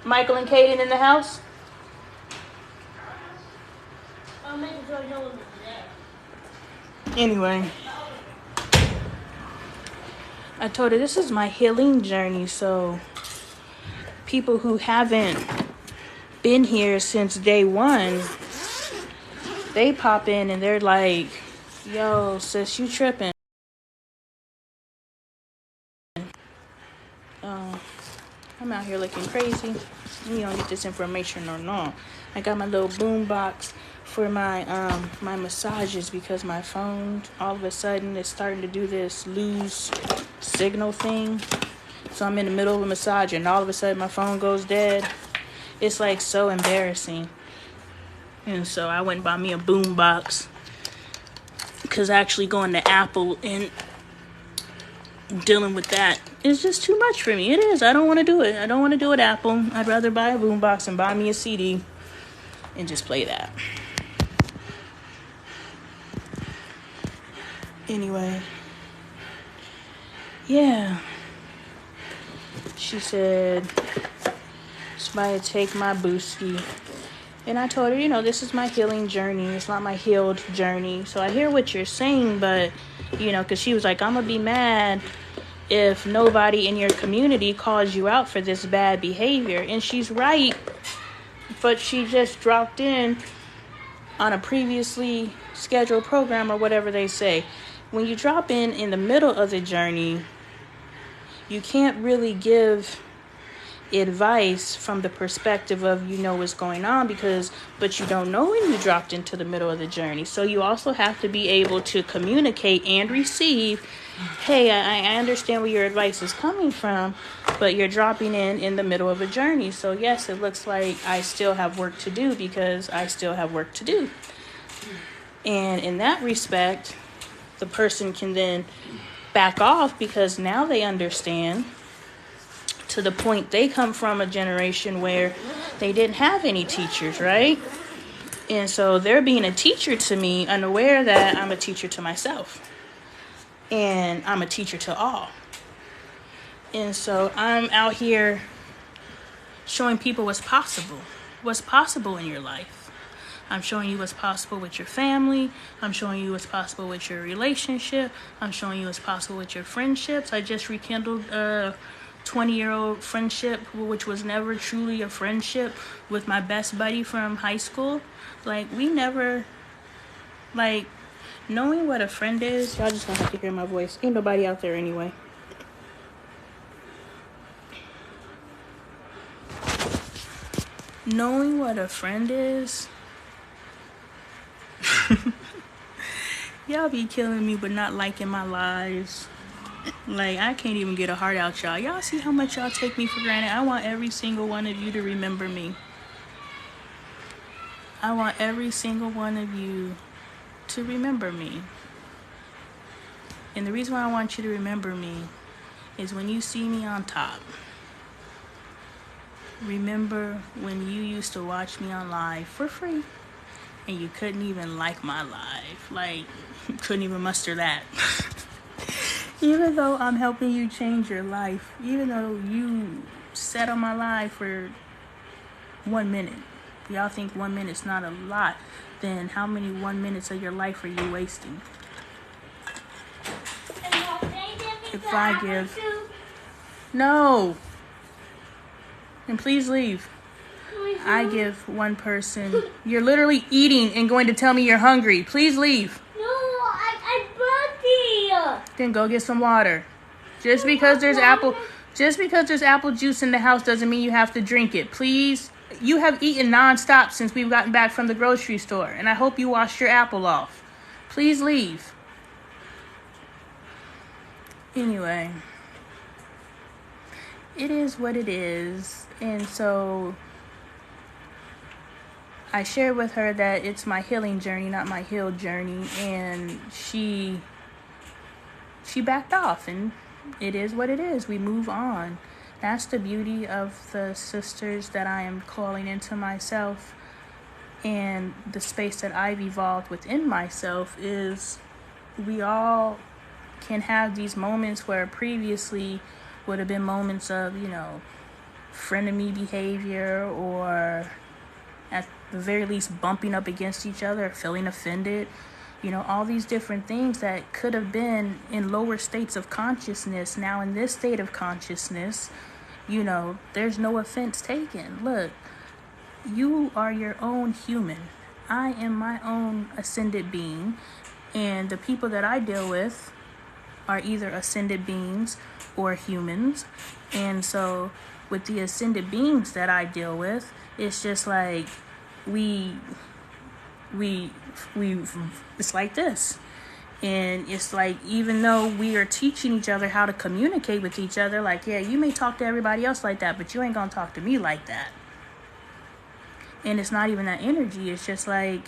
Michael and Kaden in the house? I'll make sure no one's there. Anyway, I told her this is my healing journey. So people who haven't been here since day one, they pop in and they're like, yo, sis, you tripping. I'm out here looking crazy. You don't get this information or no. I got my little boom box for my my massages because my phone all of a sudden is starting to do this lose signal thing. So I'm in the middle of a massage and all of a sudden my phone goes dead. It's like so embarrassing. And so I went and bought me a boom box because actually going to Apple and dealing with that is just too much for me. It is. I don't want to do it. I don't want to do it Apple. I'd rather buy a boombox and buy me a CD and just play that. Anyway. Yeah. She said, somebody take my booski. And I told her, this is my healing journey. It's not my healed journey. So I hear what you're saying, but, because she was like, I'm going to be mad if nobody in your community calls you out for this bad behavior. And she's right. But she just dropped in on a previously scheduled program or whatever they say. When you drop in the middle of the journey, you can't really give advice from the perspective of what's going on but you don't know when you dropped into the middle of the journey. So you also have to be able to communicate and receive, hey, I understand where your advice is coming from, but you're dropping in the middle of a journey. So yes, it looks like I still have work to do because I still have work to do. And in that respect, the person can then back off because now they understand, to the point they come from a generation where they didn't have any teachers, right? And so they're being a teacher to me, unaware that I'm a teacher to myself. And I'm a teacher to all. And so I'm out here showing people what's possible in your life. I'm showing you what's possible with your family. I'm showing you what's possible with your relationship. I'm showing you what's possible with your friendships. I just rekindled 20-year-old friendship, which was never truly a friendship, with my best buddy from high school. We never, knowing what a friend is, y'all just gonna have to hear my voice. Ain't nobody out there anyway. Knowing what a friend is, y'all be killing me but not liking my lives. I can't even get a heart out, y'all. Y'all see how much y'all take me for granted? I want every single one of you to remember me. I want every single one of you to remember me. And the reason why I want you to remember me is when you see me on top, remember when you used to watch me on live for free and you couldn't even like my live. You couldn't even muster that. Even though I'm helping you change your life, even though you sat on my live for 1 minute, y'all think 1 minute's not a lot, then how many 1 minutes of your life are you wasting? If I give... No! And please leave. I give one person... You're literally eating and going to tell me you're hungry. Please leave. Then go get some water. Just because there's apple juice in the house doesn't mean you have to drink it. Please. You have eaten nonstop since we've gotten back from the grocery store, and I hope you washed your apple off. Please leave. Anyway, it is what it is. And so I shared with her that it's my healing journey, not my healed journey, and she backed off, and it is what it is. We move on. That's the beauty of the sisters that I am calling into myself, and the space that I've evolved within myself is we all can have these moments where previously would have been moments of, frenemy behavior, or at the very least bumping up against each other, feeling offended. All these different things that could have been in lower states of consciousness. Now in this state of consciousness, there's no offense taken. Look, you are your own human. I am my own ascended being. And the people that I deal with are either ascended beings or humans. And so with the ascended beings that I deal with, it's just like it's like this. And it's like, even though we are teaching each other how to communicate with each other, yeah, you may talk to everybody else like that, but you ain't gonna talk to me like that. And it's not even that energy. It's just like,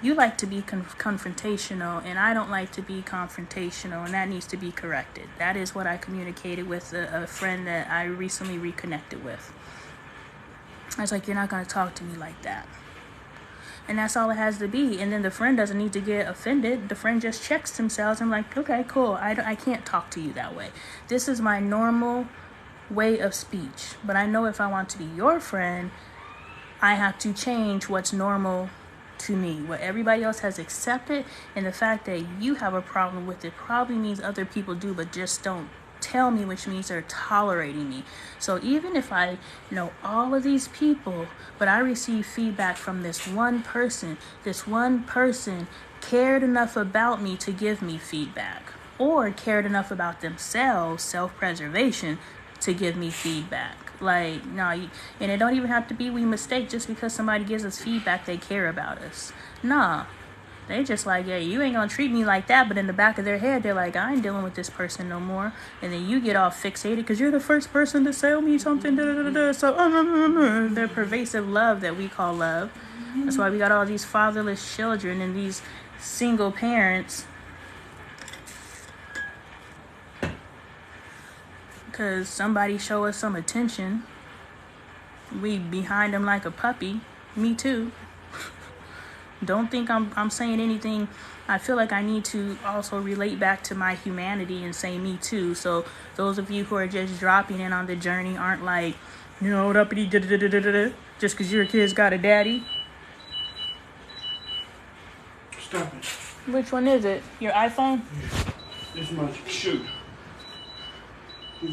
you like to be confrontational, and I don't like to be confrontational, and that needs to be corrected. That is what I communicated with a friend that I recently reconnected with. I was like, you're not gonna talk to me like that. And that's all it has to be. And then the friend doesn't need to get offended. The friend just checks themselves and like, okay, cool. I can't talk to you that way. This is my normal way of speech. But I know if I want to be your friend, I have to change what's normal to me. What everybody else has accepted, and the fact that you have a problem with it probably means other people do, but just don't tell me, which means they're tolerating me. So even if I know all of these people, but I receive feedback from this one person cared enough about me to give me feedback, or cared enough about themselves, self-preservation, to give me feedback. Like, no, and it don't even have to be we mistake just because somebody gives us feedback, they care about us. Nah. They just like, yeah, you ain't gonna treat me like that. But in the back of their head, they're like, I ain't dealing with this person no more. And then you get all fixated because you're the first person to sell me something. So their pervasive love that we call love. That's why we got all these fatherless children and these single parents. Because somebody show us some attention. We behind them like a puppy. Me too. Don't think I'm saying anything. I feel like I need to also relate back to my humanity and say me too. So those of you who are just dropping in on the journey aren't like, you know, just because your kid's got a daddy. Stop it. Which one is it? Your iPhone? Yeah. This is my shoot. Yeah.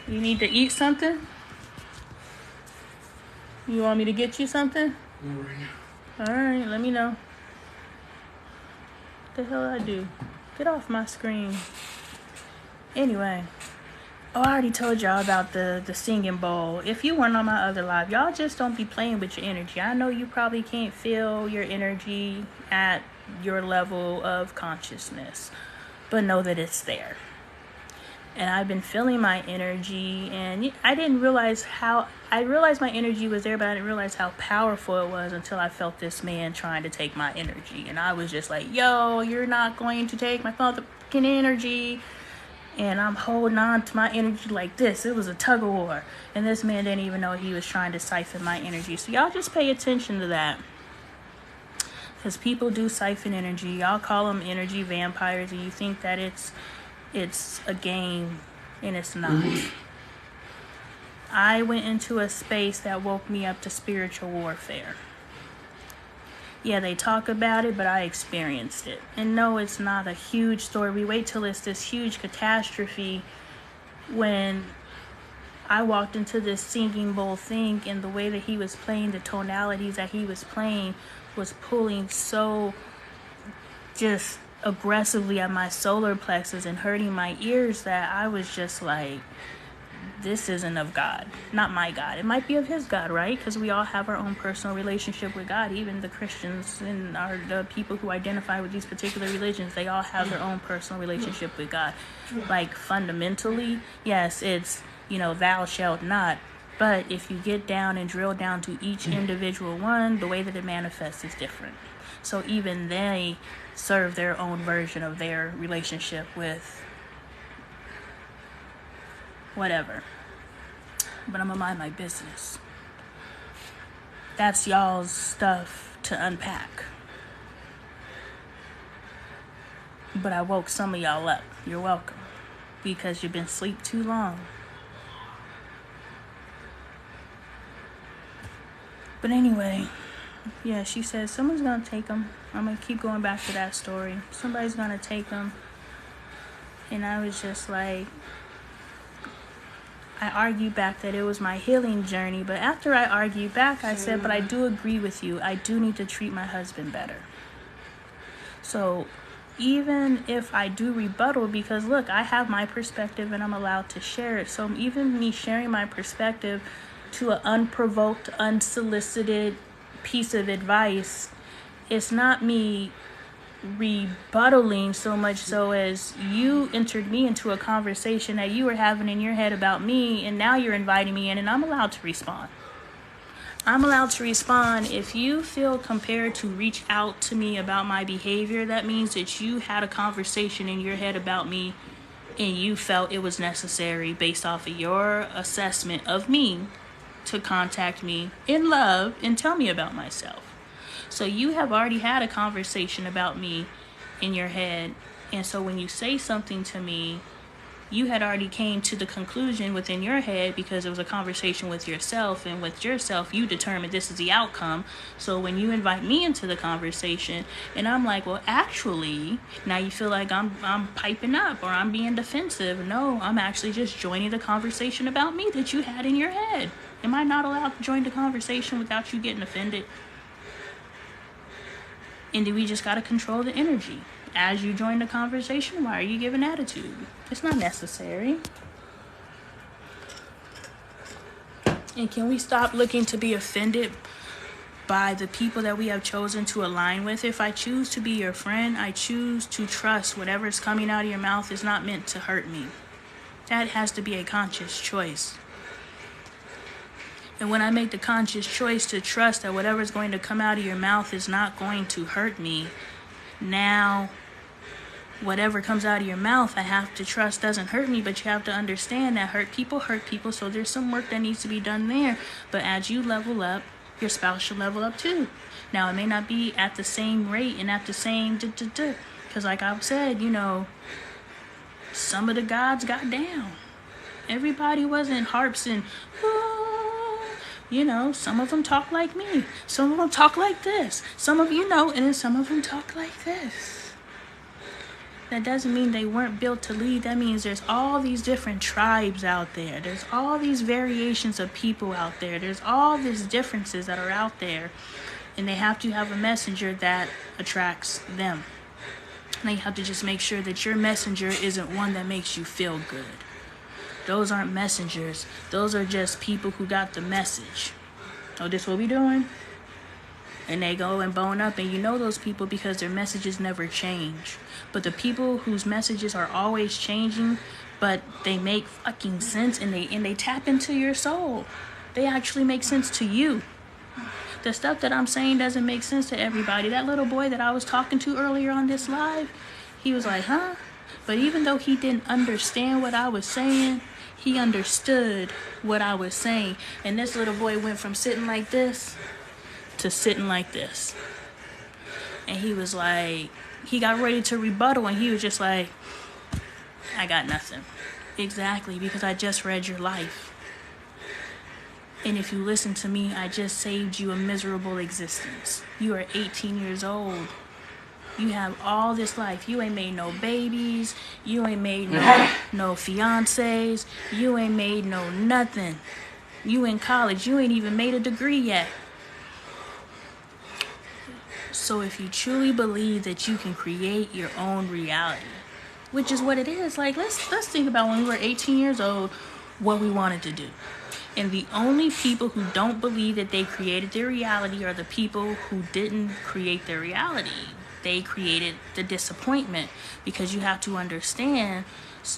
You need to eat something? You want me to get you something? Not right now. Alright, let me know. What the hell I do? Get off my screen. Anyway. Oh, I already told y'all about the singing bowl. If you weren't on my other live, y'all just don't be playing with your energy. I know you probably can't feel your energy at your level of consciousness, but know that it's there. And I've been feeling my energy, and I realized my energy was there, but I didn't realize how powerful it was until I felt this man trying to take my energy. And I was just like, yo, you're not going to take my fucking energy. And I'm holding on to my energy like this. It was a tug of war. And this man didn't even know he was trying to siphon my energy. So y'all just pay attention to that. Because people do siphon energy. Y'all call them energy vampires, and you think that it's a game, and it's not. I went into a space that woke me up to spiritual warfare. Yeah, they talk about it, but I experienced it. And no, it's not a huge story. We wait till it's this huge catastrophe. When I walked into this singing bowl thing, and the way that he was playing, the tonalities that he was playing was pulling so just aggressively at my solar plexus and hurting my ears that I was just like, this isn't of God. Not my God. It might be of his God, right? Because we all have our own personal relationship with God. Even the Christians and the people who identify with these particular religions, they all have their own personal relationship with God. Like fundamentally, yes, it's, thou shalt not. But if you get down and drill down to each individual one, the way that it manifests is different. So even they serve their own version of their relationship with whatever. But I'm gonna mind my business. That's y'all's stuff to unpack. But I woke some of y'all up. You're welcome. Because you've been asleep too long. But anyway, yeah, she says someone's gonna take them. I'm gonna keep going back to that story. Somebody's gonna take them. And I was just like, I argued back that it was my healing journey. But after I argued back, I said, but I do agree with you. I do need to treat my husband better. So even if I do rebuttal, because look, I have my perspective and I'm allowed to share it. So even me sharing my perspective to an unprovoked, unsolicited piece of advice, it's not me rebuttaling so much so as you entered me into a conversation that you were having in your head about me, and now you're inviting me in, and I'm allowed to respond. I'm allowed to respond. If you feel compelled to reach out to me about my behavior, that means that you had a conversation in your head about me and you felt it was necessary based off of your assessment of me to contact me in love and tell me about myself. So you have already had a conversation about me in your head. And so when you say something to me, you had already came to the conclusion within your head, because it was a conversation with yourself, and with yourself you determined this is the outcome. So when you invite me into the conversation and I'm like, well, actually, now you feel like I'm piping up or I'm being defensive. No, I'm actually just joining the conversation about me that you had in your head. Am I not allowed to join the conversation without you getting offended? And then we just got to control the energy. As you join the conversation, why are you giving attitude? It's not necessary. And can we stop looking to be offended by the people that we have chosen to align with? If I choose to be your friend, I choose to trust whatever is coming out of your mouth is not meant to hurt me. That has to be a conscious choice. And when I make the conscious choice to trust that whatever is going to come out of your mouth is not going to hurt me, now whatever comes out of your mouth, I have to trust doesn't hurt me, but you have to understand that hurt people, so there's some work that needs to be done there. But as you level up, your spouse should level up too. Now, it may not be at the same rate and at the same because like I've said, you know, some of the gods got down. Everybody wasn't harps and, you know, some of them talk like me. Some of them talk like this. Some of you know, and then some of them talk like this. That doesn't mean they weren't built to lead. That means there's all these different tribes out there. There's all these variations of people out there. There's all these differences that are out there. And they have to have a messenger that attracts them. And they have to just make sure that your messenger isn't one that makes you feel good. Those aren't messengers. Those are just people who got the message. Oh, this what we doing? And they go and bone up, and you know those people because their messages never change. But the people whose messages are always changing, but they make fucking sense, and they tap into your soul. They actually make sense to you. The stuff that I'm saying doesn't make sense to everybody. That little boy that I was talking to earlier on this live, he was like, huh? But even though he didn't understand what I was saying, he understood what I was saying. And this little boy went from sitting like this to sitting like this. And he was like, he got ready to rebuttal, and he was just like, I got nothing. Exactly, because I just read your life. And if you listen to me, I just saved you a miserable existence. You are 18 years old. You have all this life. You ain't made no babies. You ain't made no fiancés. You ain't made no nothing. You in college. You ain't even made a degree yet. So if you truly believe that you can create your own reality, which is what it is, like let's think about when we were 18 years old, what we wanted to do. And the only people who don't believe that they created their reality are the people who didn't create their reality. They created the disappointment, because you have to understand,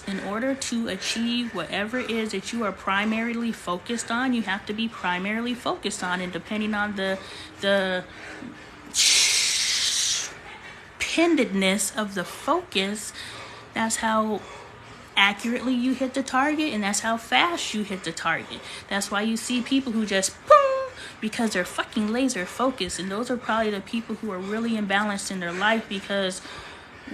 in order to achieve whatever it is that you are primarily focused on, you have to be primarily focused on. And depending on the pendedness of the focus, that's how accurately you hit the target, and that's how fast you hit the target. That's why you see people who just boom, because they're fucking laser focused. And those are probably the people who are really imbalanced in their life, because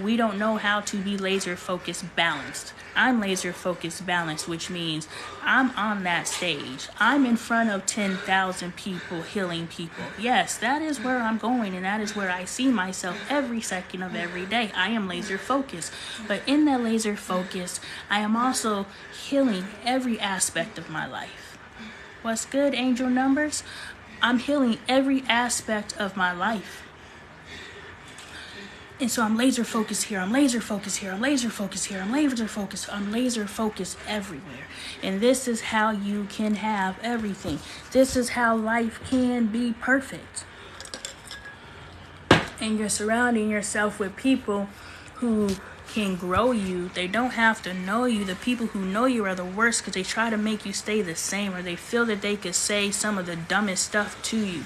we don't know how to be laser focused balanced. I'm laser focused balanced, which means I'm on that stage. I'm in front of 10,000 people, healing people. Yes, that is where I'm going, and that is where I see myself every second of every day. I am laser focused. But in that laser focus, I am also healing every aspect of my life. What's good, angel numbers? I'm healing every aspect of my life. And so I'm laser focused here, I'm laser focused here, I'm laser focused here, I'm laser focused, I'm laser focused everywhere. And this is how you can have everything. This is how life can be perfect. And you're surrounding yourself with people who can grow you. They don't have to know you. The people who know you are the worst, because they try to make you stay the same, or they feel that they could say some of the dumbest stuff to you.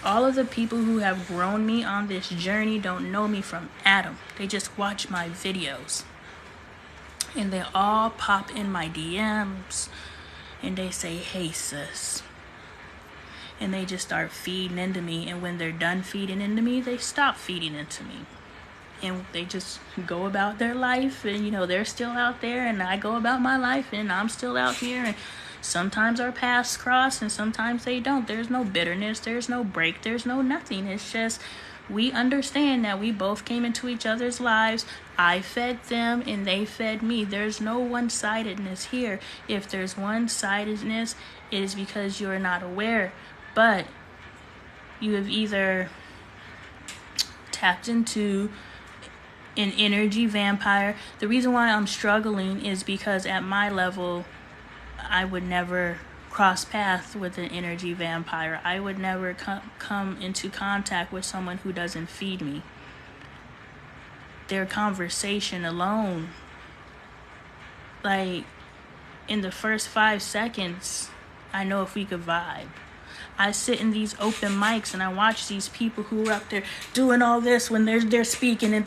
All of the people who have grown me on this journey don't know me from Adam. They just watch my videos. And they all pop in my DMs. And they say, hey sis. And they just start feeding into me. And when they're done feeding into me, they stop feeding into me. and they just go about their life, and they're still out there, and I go about my life, and I'm still out here, and sometimes our paths cross and sometimes they don't. There's no bitterness, there's no break, there's no nothing. It's just we understand that we both came into each other's lives. I fed them and they fed me. There's no one-sidedness here. If there's one-sidedness, it is because you are not aware. But you have either tapped into an energy vampire. The reason why I'm struggling is because at my level, I would never cross paths with an energy vampire. I would never come into contact with someone who doesn't feed me. Their conversation alone, like in the first 5 seconds, I know if we could vibe. I sit in these open mics and I watch these people who are up there doing all this when they're speaking and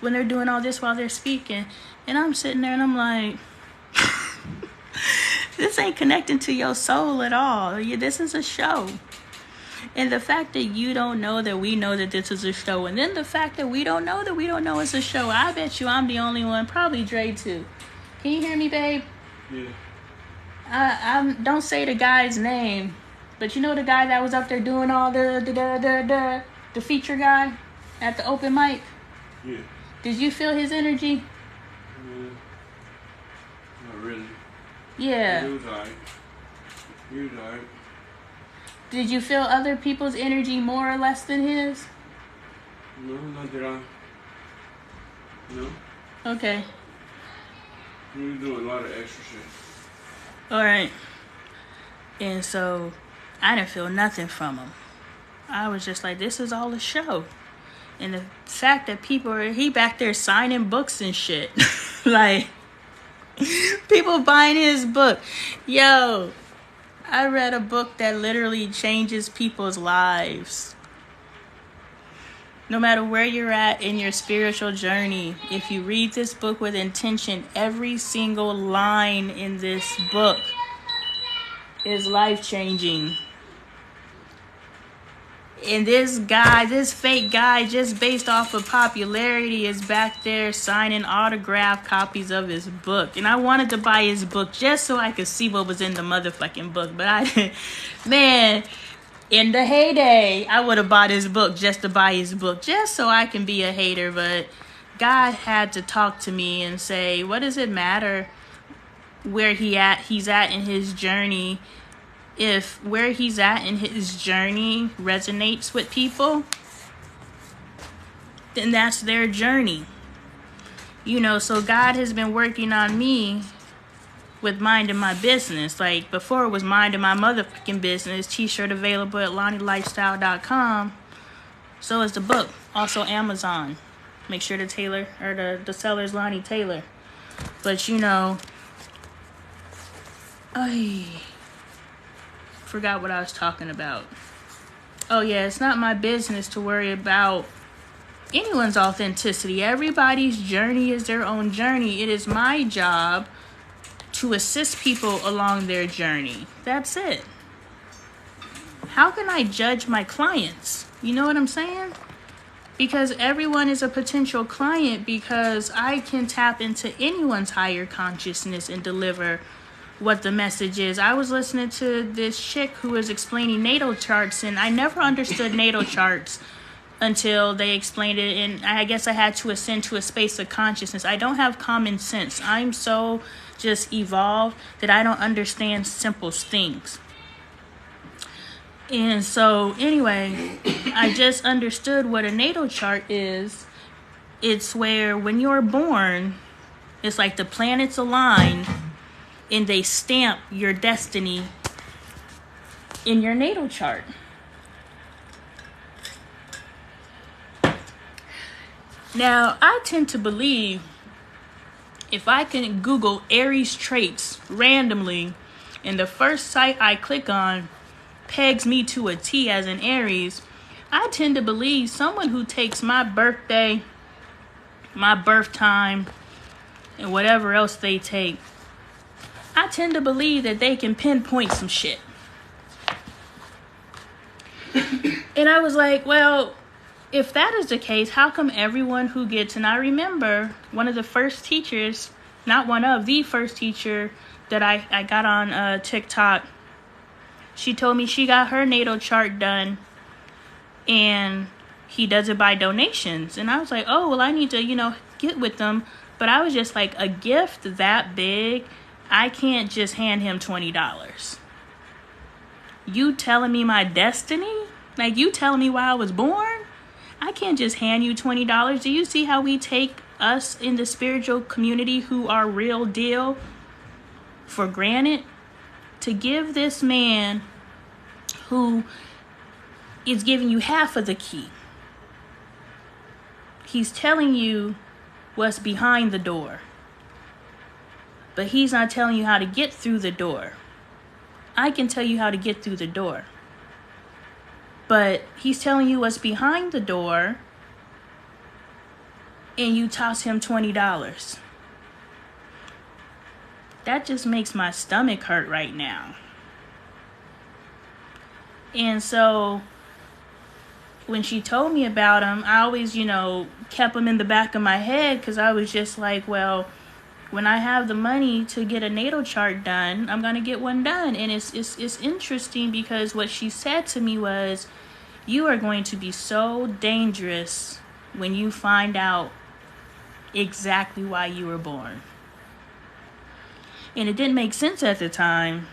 when they're doing all this while they're speaking, and I'm sitting there and I'm like, this ain't connecting to your soul at all. This is a show. And the fact that you don't know that we know that this is a show, and then the fact that we don't know it's a show, I bet you I'm the only one, probably Dre too. Can you hear me, babe? Yeah. I don't say the guy's name, but you know the guy that was up there doing all the feature guy at the open mic? Yeah. Did you feel his energy? Yeah. Not really. Yeah. He was alright. Did you feel other people's energy more or less than his? No, not that I. No. Okay. He was doing a lot of extra shit. Alright. And so I didn't feel nothing from him. I was just like, this is all a show. And the fact that he back there signing books and shit. Like, people buying his book. Yo, I read a book that literally changes people's lives. No matter where you're at in your spiritual journey, if you read this book with intention, every single line in this book is life-changing. And this fake guy, just based off of popularity, is back there signing autographed copies of his book. And I wanted to buy his book just so I could see what was in the motherfucking book. But I didn't. Man, in the heyday, I would have bought his book just to buy his book, just so I can be a hater. But God had to talk to me and say, what does it matter where he's at in his journey? If where he's at in his journey resonates with people, then that's their journey. So God has been working on me with minding my business. Like, before it was minding my motherfucking business. T-shirt available at LonnieLifestyle.com. So is the book. Also Amazon. Make sure the seller's Lonnie Taylor. But forgot what I was talking about. Oh yeah, it's not my business to worry about anyone's authenticity. Everybody's journey is their own journey. It is my job to assist people along their journey. That's it. How can I judge my clients? You know what I'm saying? Because everyone is a potential client, because I can tap into anyone's higher consciousness and deliver what the message is. I was listening to this chick who was explaining natal charts, and I never understood natal charts until they explained it, and I guess I had to ascend to a space of consciousness. I don't have common sense. I'm so just evolved that I don't understand simple things. And so anyway, I just understood what a natal chart is. It's where when you're born, it's like the planets align and they stamp your destiny in your natal chart. Now, I tend to believe if I can Google Aries traits randomly, and the first site I click on pegs me to a T as an Aries, I tend to believe someone who takes my birthday, my birth time, and whatever else they take, I tend to believe that they can pinpoint some shit. And I was like, well, if that is the case, how come everyone who gets, and I remember one of the first teachers, not one of, the first teacher that I got on TikTok, she told me she got her natal chart done and he does it by donations. And I was like, oh, well, I need to, get with them. But I was just like, a gift that big, I can't just hand him $20. You telling me my destiny? Like, you telling me why I was born? I can't just hand you $20. Do you see how we take us in the spiritual community who are real deal for granted? To give this man who is giving you half of the key. He's telling you what's behind the door. But he's not telling you how to get through the door. I can tell you how to get through the door. But he's telling you what's behind the door, and you toss him $20. That just makes my stomach hurt right now. And so when she told me about him, I always, kept him in the back of my head, because I was just like, well, when I have the money to get a natal chart done, I'm going to get one done. And it's interesting because what she said to me was, you are going to be so dangerous when you find out exactly why you were born. And it didn't make sense at the time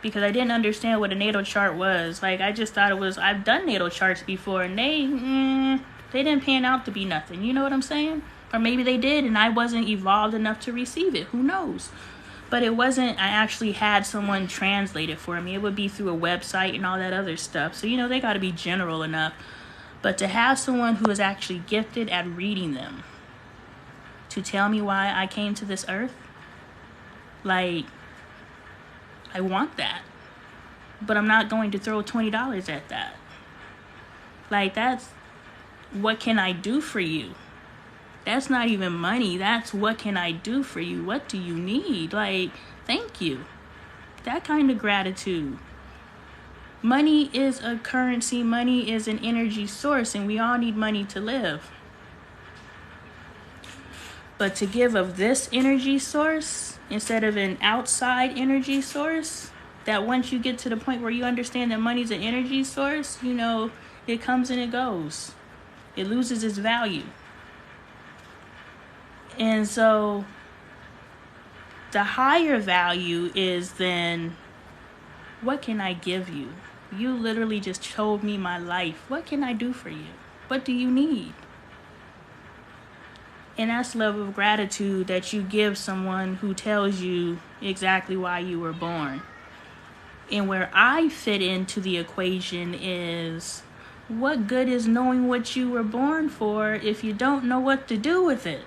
because I didn't understand what a natal chart was. Like, I just thought it was, I've done natal charts before and they didn't pan out to be nothing. You know what I'm saying? Or maybe they did and I wasn't evolved enough to receive it. Who knows? But it wasn't, I actually had someone translate it for me. It would be through a website and all that other stuff. So, they got to be general enough. But to have someone who is actually gifted at reading them to tell me why I came to this earth, like, I want that. But I'm not going to throw $20 at that. Like, that's, what can I do for you? That's not even money. That's what can I do for you? What do you need? Like, thank you. That kind of gratitude. Money is a currency. Money is an energy source, and we all need money to live. But to give of this energy source instead of an outside energy source, that once you get to the point where you understand that money's an energy source, it comes and it goes. It loses its value. And so the higher value is then, what can I give you? You literally just told me my life. What can I do for you? What do you need? And that's love of gratitude that you give someone who tells you exactly why you were born. And where I fit into the equation is, what good is knowing what you were born for if you don't know what to do with it?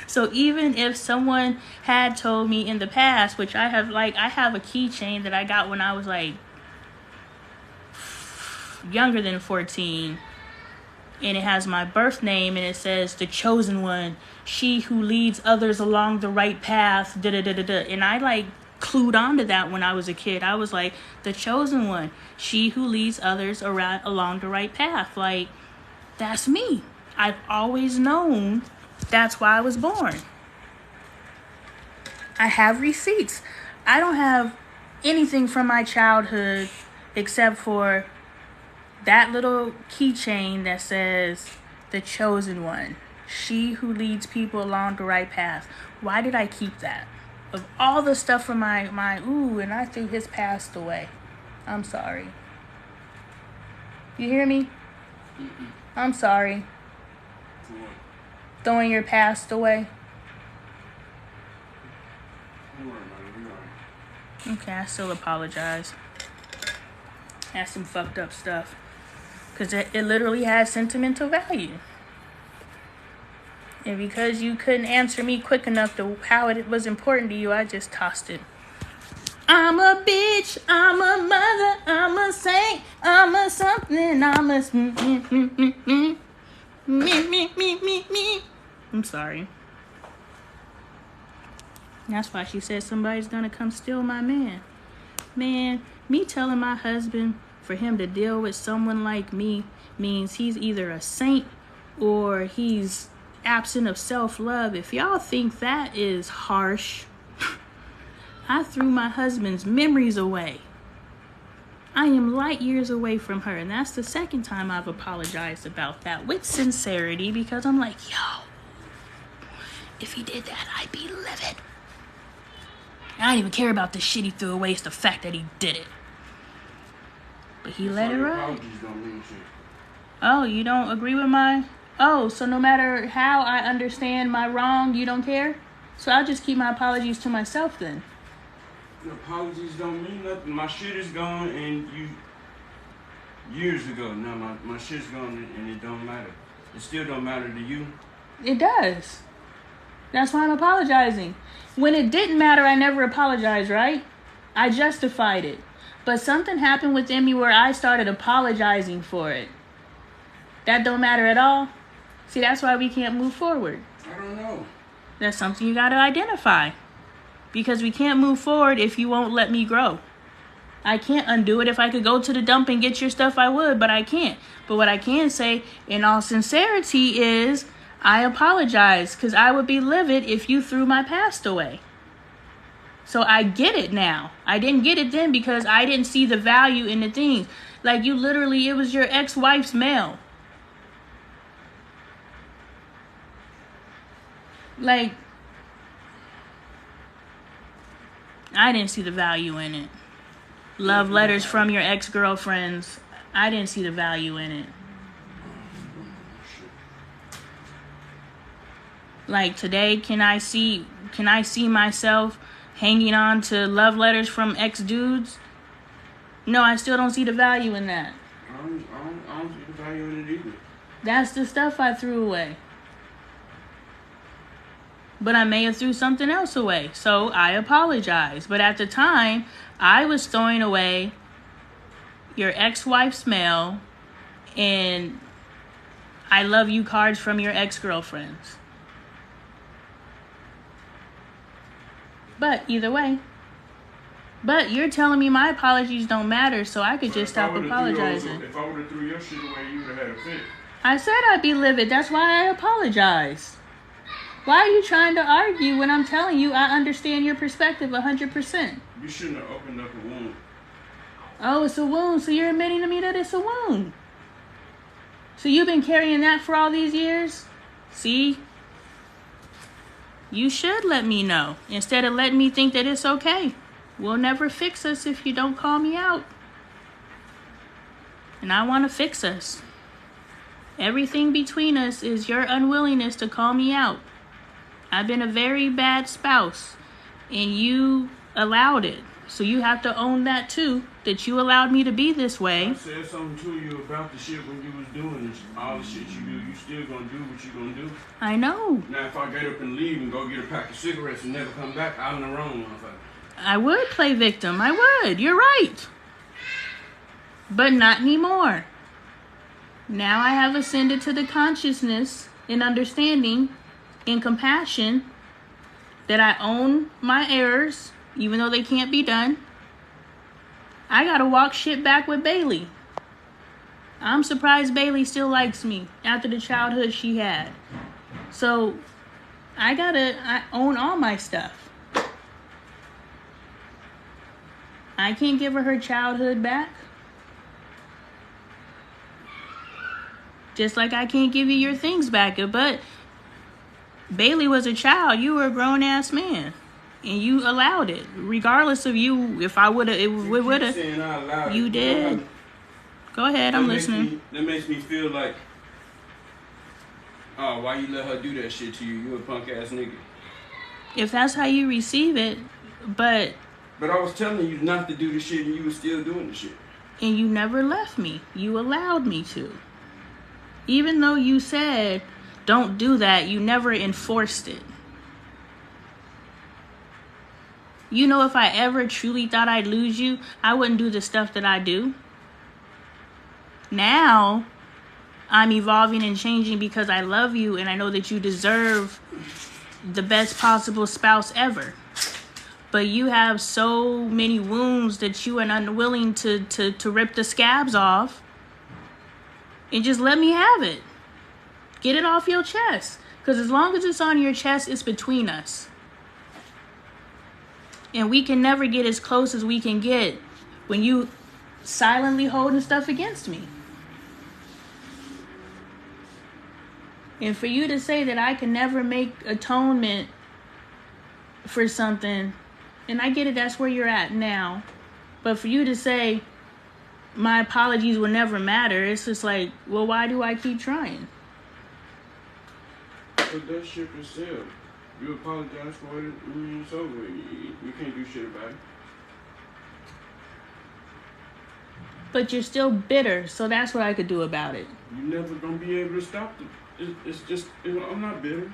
So even if someone had told me in the past, which I have a keychain that I got when I was like younger than 14, and it has my birth name and it says the chosen one, she who leads others along the right path, and I clued onto that when I was a kid. I was like, the chosen one, she who leads others along the right path. Like, that's me. I've always known that's why I was born. I have receipts. I don't have anything from my childhood except for that little keychain that says the chosen one, she who leads people along the right path. Why did I keep that? Of all the stuff from my and I threw his passed away. I'm sorry. You hear me? I'm sorry. Throwing your past away. Okay, I still apologize. That's some fucked up stuff. Because it literally has sentimental value. And because you couldn't answer me quick enough to how it was important to you, I just tossed it. I'm a bitch, I'm a mother, I'm a saint, I'm a something, I'm a me. I'm sorry. That's why she said somebody's gonna come steal my man. Man, me telling my husband for him to deal with someone like me means he's either a saint or he's absent of self-love. If y'all think that is harsh, I threw my husband's memories away. I am light years away from her, and that's the second time I've apologized about that with sincerity, because I'm like, yo, if he did that, I'd be livid. I don't even care about the shit he threw away. It's the fact that he did it. But he let it ride. Apologies don't mean shit. Oh, you don't agree with my... Oh, so no matter how I understand my wrong, you don't care? So I'll just keep my apologies to myself then. Apologies don't mean nothing. My shit is gone, and you... Years ago, now my shit's gone, and it don't matter. It still don't matter to you. It does. That's why I'm apologizing. When it didn't matter, I never apologized, right? I justified it. But something happened within me where I started apologizing for it. That don't matter at all. See, that's why we can't move forward. I don't know. That's something you got to identify. Because we can't move forward if you won't let me grow. I can't undo it. If I could go to the dump and get your stuff, I would, but I can't. But what I can say, in all sincerity, is I apologize, because I would be livid if you threw my past away. So I get it now. I didn't get it then because I didn't see the value in the things. Like, you literally, it was your ex-wife's mail. Like, I didn't see the value in it. Love letters from your ex-girlfriends. I didn't see the value in it. Like, today, can I see myself hanging on to love letters from ex-dudes? No, I still don't see the value in that. I don't see the value in it either. That's the stuff I threw away. But I may have threw something else away, so I apologize. But at the time, I was throwing away your ex-wife's mail and I love you cards from your ex-girlfriends. But either way. But you're telling me my apologies don't matter, so I could just stop apologizing. If I would have threw your shit away, you would have had a fit. I said I'd be livid. That's why I apologize. Why are you trying to argue when I'm telling you I understand your perspective 100%? You shouldn't have opened up a wound. Oh, it's a wound, so you're admitting to me that it's a wound. So you've been carrying that for all these years? See? You should let me know, instead of letting me think that it's okay. We'll never fix us if you don't call me out. And I want to fix us. Everything between us is your unwillingness to call me out. I've been a very bad spouse, and you allowed it. So you have to own that too, that you allowed me to be this way. I said something to you about the shit when you was doing this. All the shit you do, you still gonna do what you gonna do. I know. Now, if I get up and leave and go get a pack of cigarettes and never come back, I'm the wrong motherfucker. I would play victim. I would. You're right. But not anymore. Now I have ascended to the consciousness and understanding and compassion that I own my errors, even though they can't be done. I gotta walk shit back with Bailey. I'm surprised Bailey still likes me after the childhood she had. So I own all my stuff. I can't give her childhood back. Just like I can't give you your things back. But Bailey was a child. You were a grown-ass man. And you allowed it. Regardless of you, if I would have, it would have. You did. Go ahead, I'm listening. That makes me feel like, oh, why you let her do that shit to you? You a punk-ass nigga. If that's how you receive it, but I was telling you not to do the shit and you was still doing the shit. And you never left me. You allowed me to. Even though you said, don't do that, you never enforced it. You know, if I ever truly thought I'd lose you, I wouldn't do the stuff that I do. Now, I'm evolving and changing because I love you and I know that you deserve the best possible spouse ever. but you have so many wounds that you are unwilling to rip the scabs off. And just let me have it. Get it off your chest. Because as long as it's on your chest, it's between us. And we can never get as close as we can get when you silently holding stuff against me. And for you to say that I can never make atonement for something, and I get it, that's where you're at now. But for you to say my apologies will never matter, it's just like, well, why do I keep trying? But that ship is sailed. You apologize for it, I mean, it's over. You can't do shit about it. But you're still bitter, so that's what I could do about it. You're never gonna be able to stop it. It's just, I'm not bitter.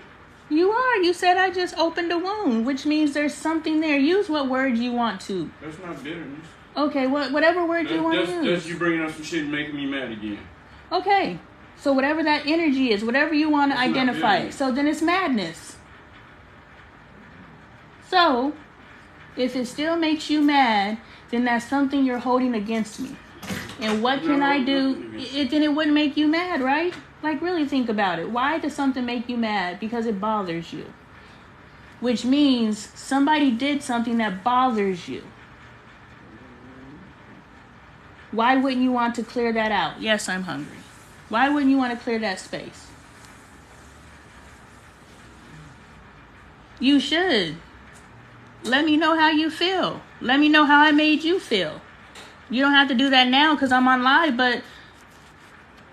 You are. You said I just opened a wound, which means there's something there. Use what word you want to. That's not bitterness. Okay, whatever word you want to use. That's you bringing up some shit and making me mad again. Okay, so whatever that energy is, whatever you want to identify, so then it's madness. So, if it still makes you mad, then that's something you're holding against me. And what can I do? Then it wouldn't make you mad, right? Like, really think about it. Why does something make you mad? Because it bothers you. Which means somebody did something that bothers you. Why wouldn't you want to clear that out? Yes, I'm hungry. Why wouldn't you want to clear that space? You should. Let me know how you feel. Let me know how I made you feel. You don't have to do that now because I'm on live, but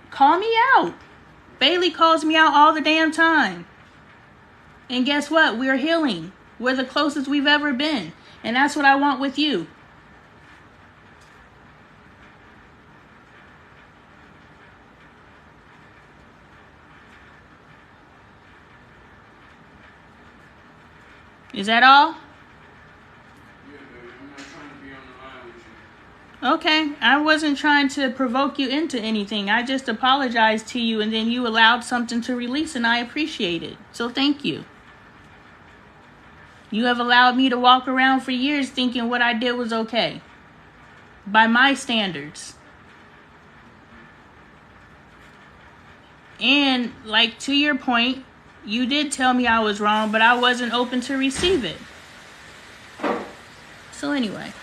call me out. Bailey calls me out all the damn time. And guess what? We're healing. We're the closest we've ever been. And that's what I want with you. Is that all? Okay, I wasn't trying to provoke you into anything. I just apologized to you and then you allowed something to release and I appreciate it. So thank you. You have allowed me to walk around for years thinking what I did was okay. By my standards. And like to your point, you did tell me I was wrong, but I wasn't open to receive it. So anyway.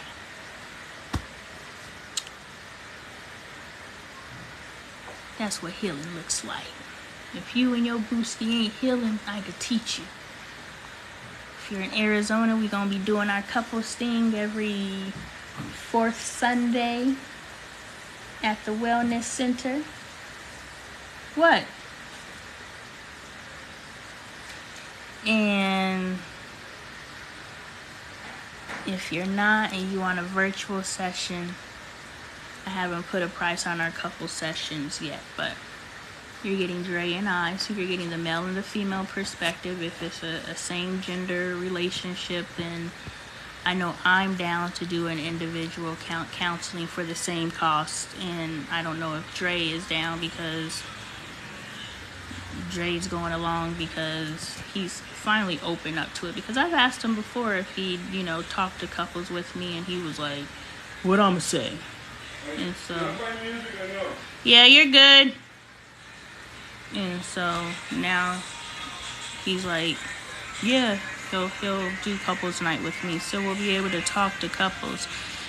That's what healing looks like. If you and your boosty ain't healing, I could teach you. If you're in Arizona, we're going to be doing our couples thing every fourth Sunday at the Wellness Center. What? And if you're not and you want a virtual session, I haven't put a price on our couple sessions yet, but you're getting Dre and I, so you're getting the male and the female perspective. If it's a same gender relationship, then I know I'm down to do an individual counseling for the same cost, and I don't know if Dre is down because Dre's going along because he's finally opened up to it, because I've asked him before if he'd, talk to couples with me, and he was like, what I'ma say? And so, yeah, you're good. And so now he's like, yeah, he'll do couples night with me, so we'll be able to talk to couples.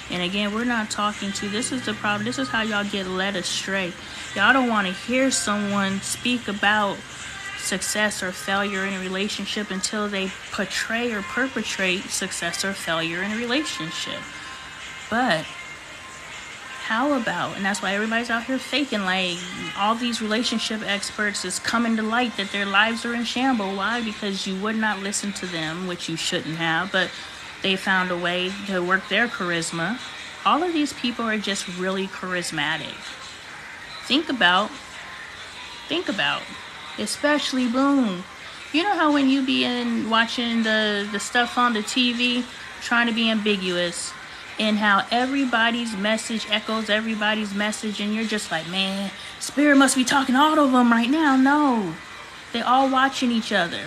And again, we're not talking to, this is the problem, this is how y'all get led astray. Y'all don't want to hear someone speak about success or failure in a relationship until they portray or perpetrate success or failure in a relationship. But how about, and that's why everybody's out here faking, like all these relationship experts is coming to light that their lives are in shambles. Why? Because you would not listen to them, which you shouldn't have, but they found a way to work their charisma. All of these people are just really charismatic. Think about, especially Boom. You know how when you be watching the stuff on the TV, trying to be ambiguous, and how everybody's message echoes everybody's message, and you're just like, man, Spirit must be talking to all of them right now. No, they all watching each other.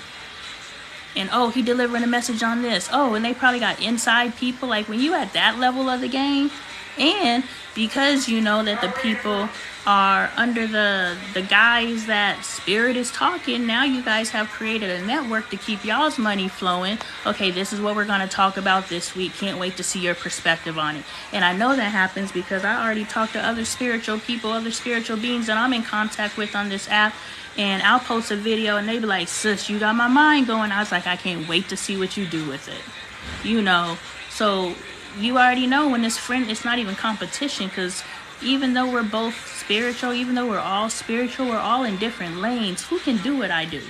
And oh, he delivering a message on this. Oh, and they probably got inside people. Like when you at that level of the game, and because you know that the people are under the guise that spirit is talking, now you guys have created a network to keep y'all's money flowing. Okay, this is what we're going to talk about this week. Can't wait to see your perspective on it. And I know that happens because I already talked to other spiritual people, other spiritual beings that I'm in contact with on this app. And I'll post a video and they be like, sis, you got my mind going. I was like, I can't wait to see what you do with it. You know, so you already know when this friend, it's not even competition, because even though we're both spiritual, even though we're all spiritual, we're all in different lanes. Who can do what I do?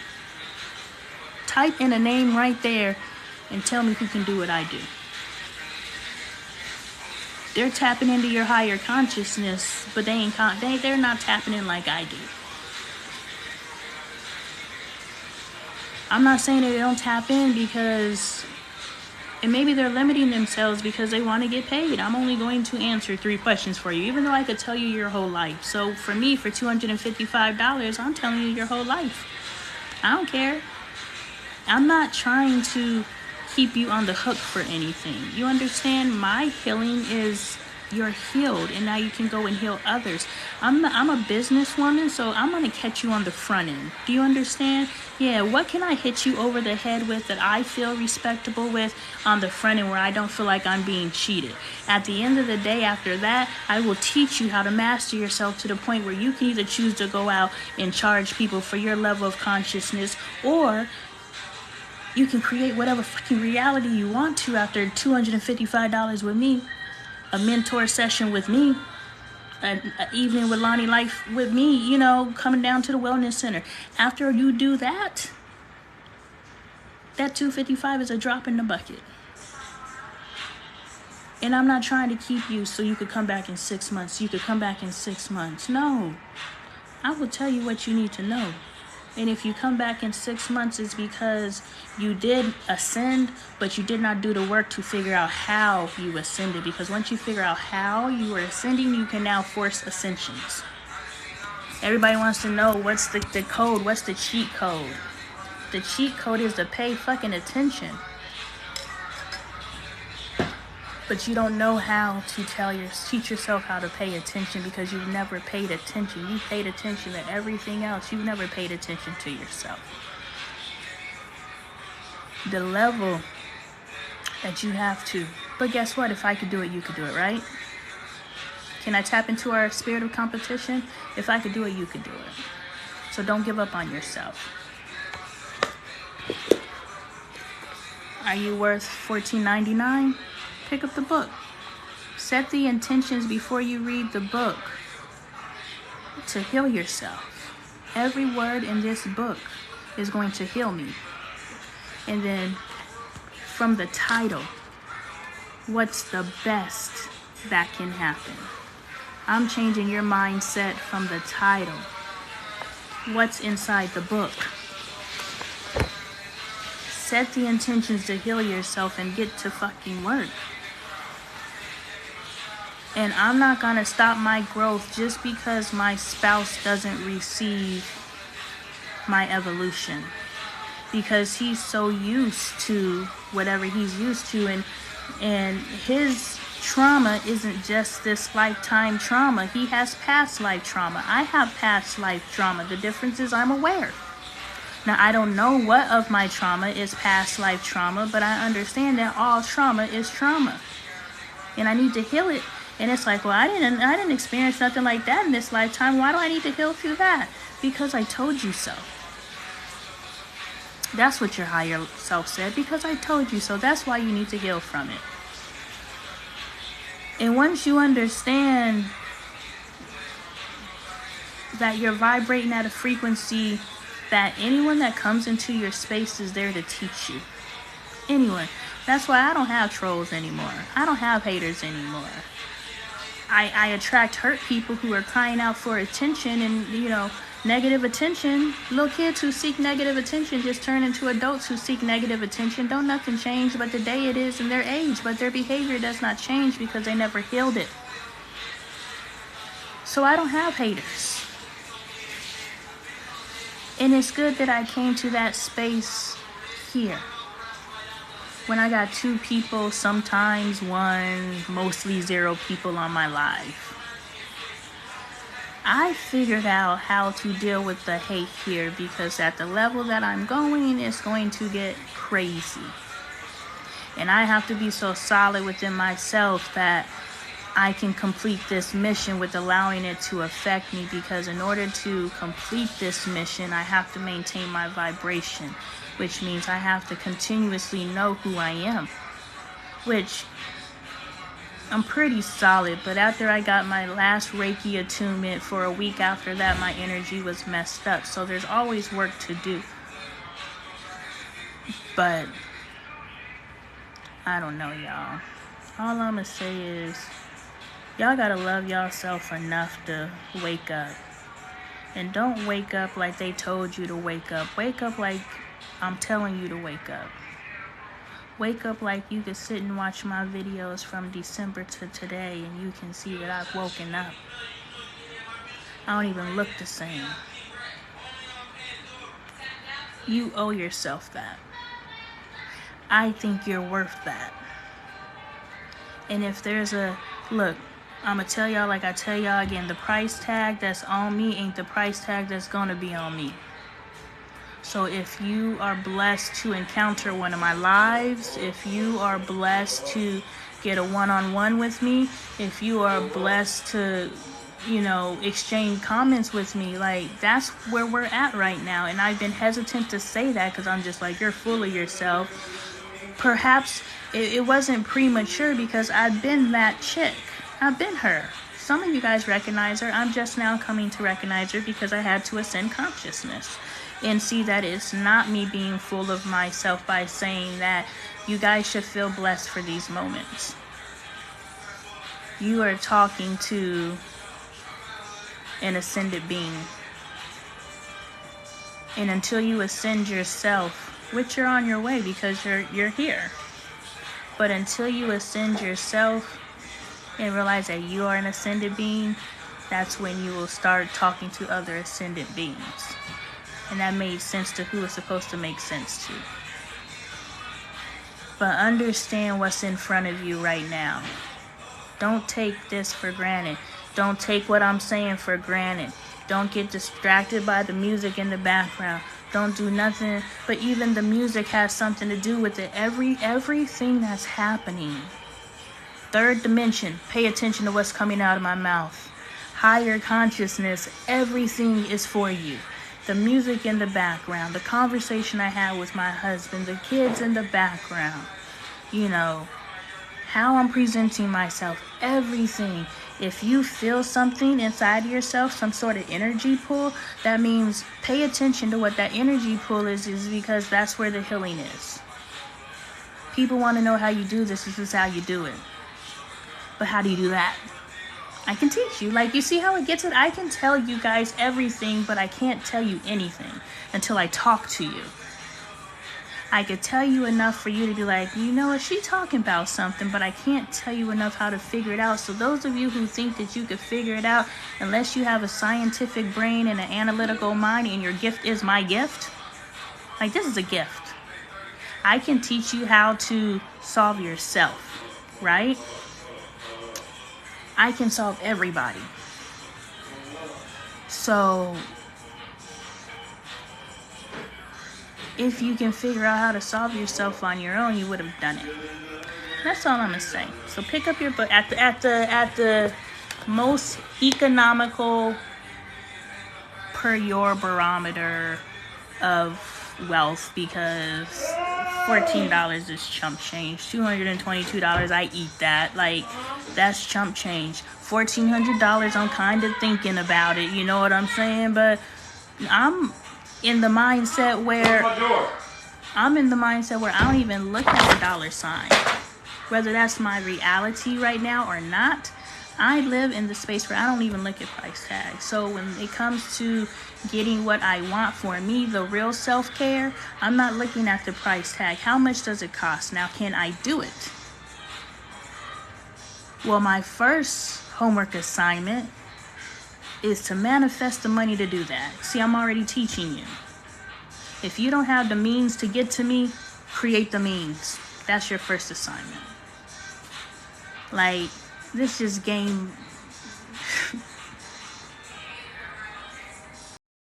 Type in a name right there and tell me who can do what I do. They're tapping into your higher consciousness, but they're not tapping in like I do. I'm not saying that they don't tap in because, and maybe they're limiting themselves because they want to get paid. I'm only going to answer 3 questions for you, even though I could tell you your whole life. So for me, for $255, I'm telling you your whole life. I don't care. I'm not trying to keep you on the hook for anything. You understand? My healing is you're healed, and now you can go and heal others. I'm a businesswoman, so I'm going to catch you on the front end. Do you understand? Yeah, what can I hit you over the head with that I feel respectable with on the front end where I don't feel like I'm being cheated? At the end of the day, after that, I will teach you how to master yourself to the point where you can either choose to go out and charge people for your level of consciousness, or you can create whatever fucking reality you want to after $255 with me. A mentor session with me, an evening with Lonnie Life with me, you know, coming down to the wellness center. After you do that, that $255 is a drop in the bucket. And I'm not trying to keep you so you could come back in 6 months. You could come back in 6 months. No, I will tell you what you need to know. And if you come back in 6 months, it's because you did ascend, but you did not do the work to figure out how you ascended. Because once you figure out how you were ascending, you can now force ascensions. Everybody wants to know what's the code, what's the cheat code. The cheat code is to pay fucking attention. But you don't know how to teach yourself how to pay attention because you've never paid attention. You paid attention to everything else. You've never paid attention to yourself. The level that you have to. But guess what? If I could do it, you could do it, right? Can I tap into our spirit of competition? If I could do it, you could do it. So don't give up on yourself. Are you worth $14.99? Pick up the book. Set the intentions before you read the book to heal yourself. Every word in this book is going to heal me. And then from the title, what's the best that can happen? I'm changing your mindset from the title. What's inside the book? Set the intentions to heal yourself and get to fucking work. And I'm not going to stop my growth just because my spouse doesn't receive my evolution. Because he's so used to whatever he's used to. And his trauma isn't just this lifetime trauma. He has past life trauma. I have past life trauma. The difference is I'm aware. Now, I don't know what of my trauma is past life trauma, but I understand that all trauma is trauma. And I need to heal it. And it's like, well, I didn't experience nothing like that in this lifetime. Why do I need to heal through that? Because I told you so. That's what your higher self said, because I told you so. That's why you need to heal from it. And once you understand that you're vibrating at a frequency that anyone that comes into your space is there to teach you. Anyone. That's why I don't have trolls anymore. I don't have haters anymore. I attract hurt people who are crying out for attention and, you know, negative attention. Little kids who seek negative attention just turn into adults who seek negative attention. Don't nothing change but the day it is and their age. But their behavior does not change because they never healed it. So I don't have haters. And it's good that I came to that space here. When I got 2 people, sometimes 1, mostly 0 people on my live, I figured out how to deal with the hate here, because at the level that I'm going, it's going to get crazy. And I have to be so solid within myself that I can complete this mission with allowing it to affect me, because in order to complete this mission, I have to maintain my vibration, which means I have to continuously know who I am, which I'm pretty solid. But after I got my last Reiki attunement, for a week after that, my energy was messed up. So there's always work to do. But I don't know, y'all. All I'm gonna say is, y'all gotta love yourself enough to wake up. And don't wake up like they told you to wake up. Wake up like I'm telling you to wake up. Wake up like you could sit and watch my videos from December to today and you can see that I've woken up. I don't even look the same. You owe yourself that. I think you're worth that. And if there's a, look, I'm going to tell y'all like I tell y'all again, the price tag that's on me ain't the price tag that's going to be on me. So if you are blessed to encounter one of my lives, if you are blessed to get a one-on-one with me, if you are blessed to, exchange comments with me, like, that's where we're at right now. And I've been hesitant to say that because I'm just like, you're full of yourself. Perhaps it wasn't premature because I've been that chick. I've been her. Some of you guys recognize her. I'm just now coming to recognize her because I had to ascend consciousness and see that it's not me being full of myself by saying that you guys should feel blessed for these moments. You are talking to an ascended being. And until you ascend yourself, which you're on your way because you're here. But until you ascend yourself and realize that you are an ascended being, that's when you will start talking to other ascended beings. And that made sense to who it's supposed to make sense to. But understand what's in front of you right now. Don't take this for granted. Don't take what I'm saying for granted. Don't get distracted by the music in the background. Don't do nothing. But even the music has something to do with it. Everything that's happening. Third dimension, pay attention to what's coming out of my mouth. Higher consciousness, everything is for you. The music in the background, the conversation I had with my husband, the kids in the background, how I'm presenting myself, everything. If you feel something inside of yourself, some sort of energy pull, that means pay attention to what that energy pull is because that's where the healing is. People want to know how you do this. This is how you do it. But how do you do that? I can teach you. Like, you see how it gets it? I can tell you guys everything, but I can't tell you anything until I talk to you. I could tell you enough for you to be like, you know what, she talking about something, but I can't tell you enough how to figure it out. So those of you who think that you could figure it out, unless you have a scientific brain and an analytical mind and your gift is my gift, like, this is a gift. I can teach you how to solve yourself, right? I can solve everybody. So if you can figure out how to solve yourself on your own, you would have done it. That's all I'm gonna say. So pick up your book at the most economical per your barometer of wealth, because $14 is chump change. $222, I eat that. Like, that's chump change. $1,400, I'm kind of thinking about it. You know what I'm saying? But I'm in the mindset where I don't even look at the dollar sign. Whether that's my reality right now or not, I live in the space where I don't even look at price tags. So when it comes to getting what I want for me, the real self-care, I'm not looking at the price tag. How much does it cost? Now, can I do it? Well, my first homework assignment is to manifest the money to do that. See, I'm already teaching you. If you don't have the means to get to me, create the means. That's your first assignment. Like, this just game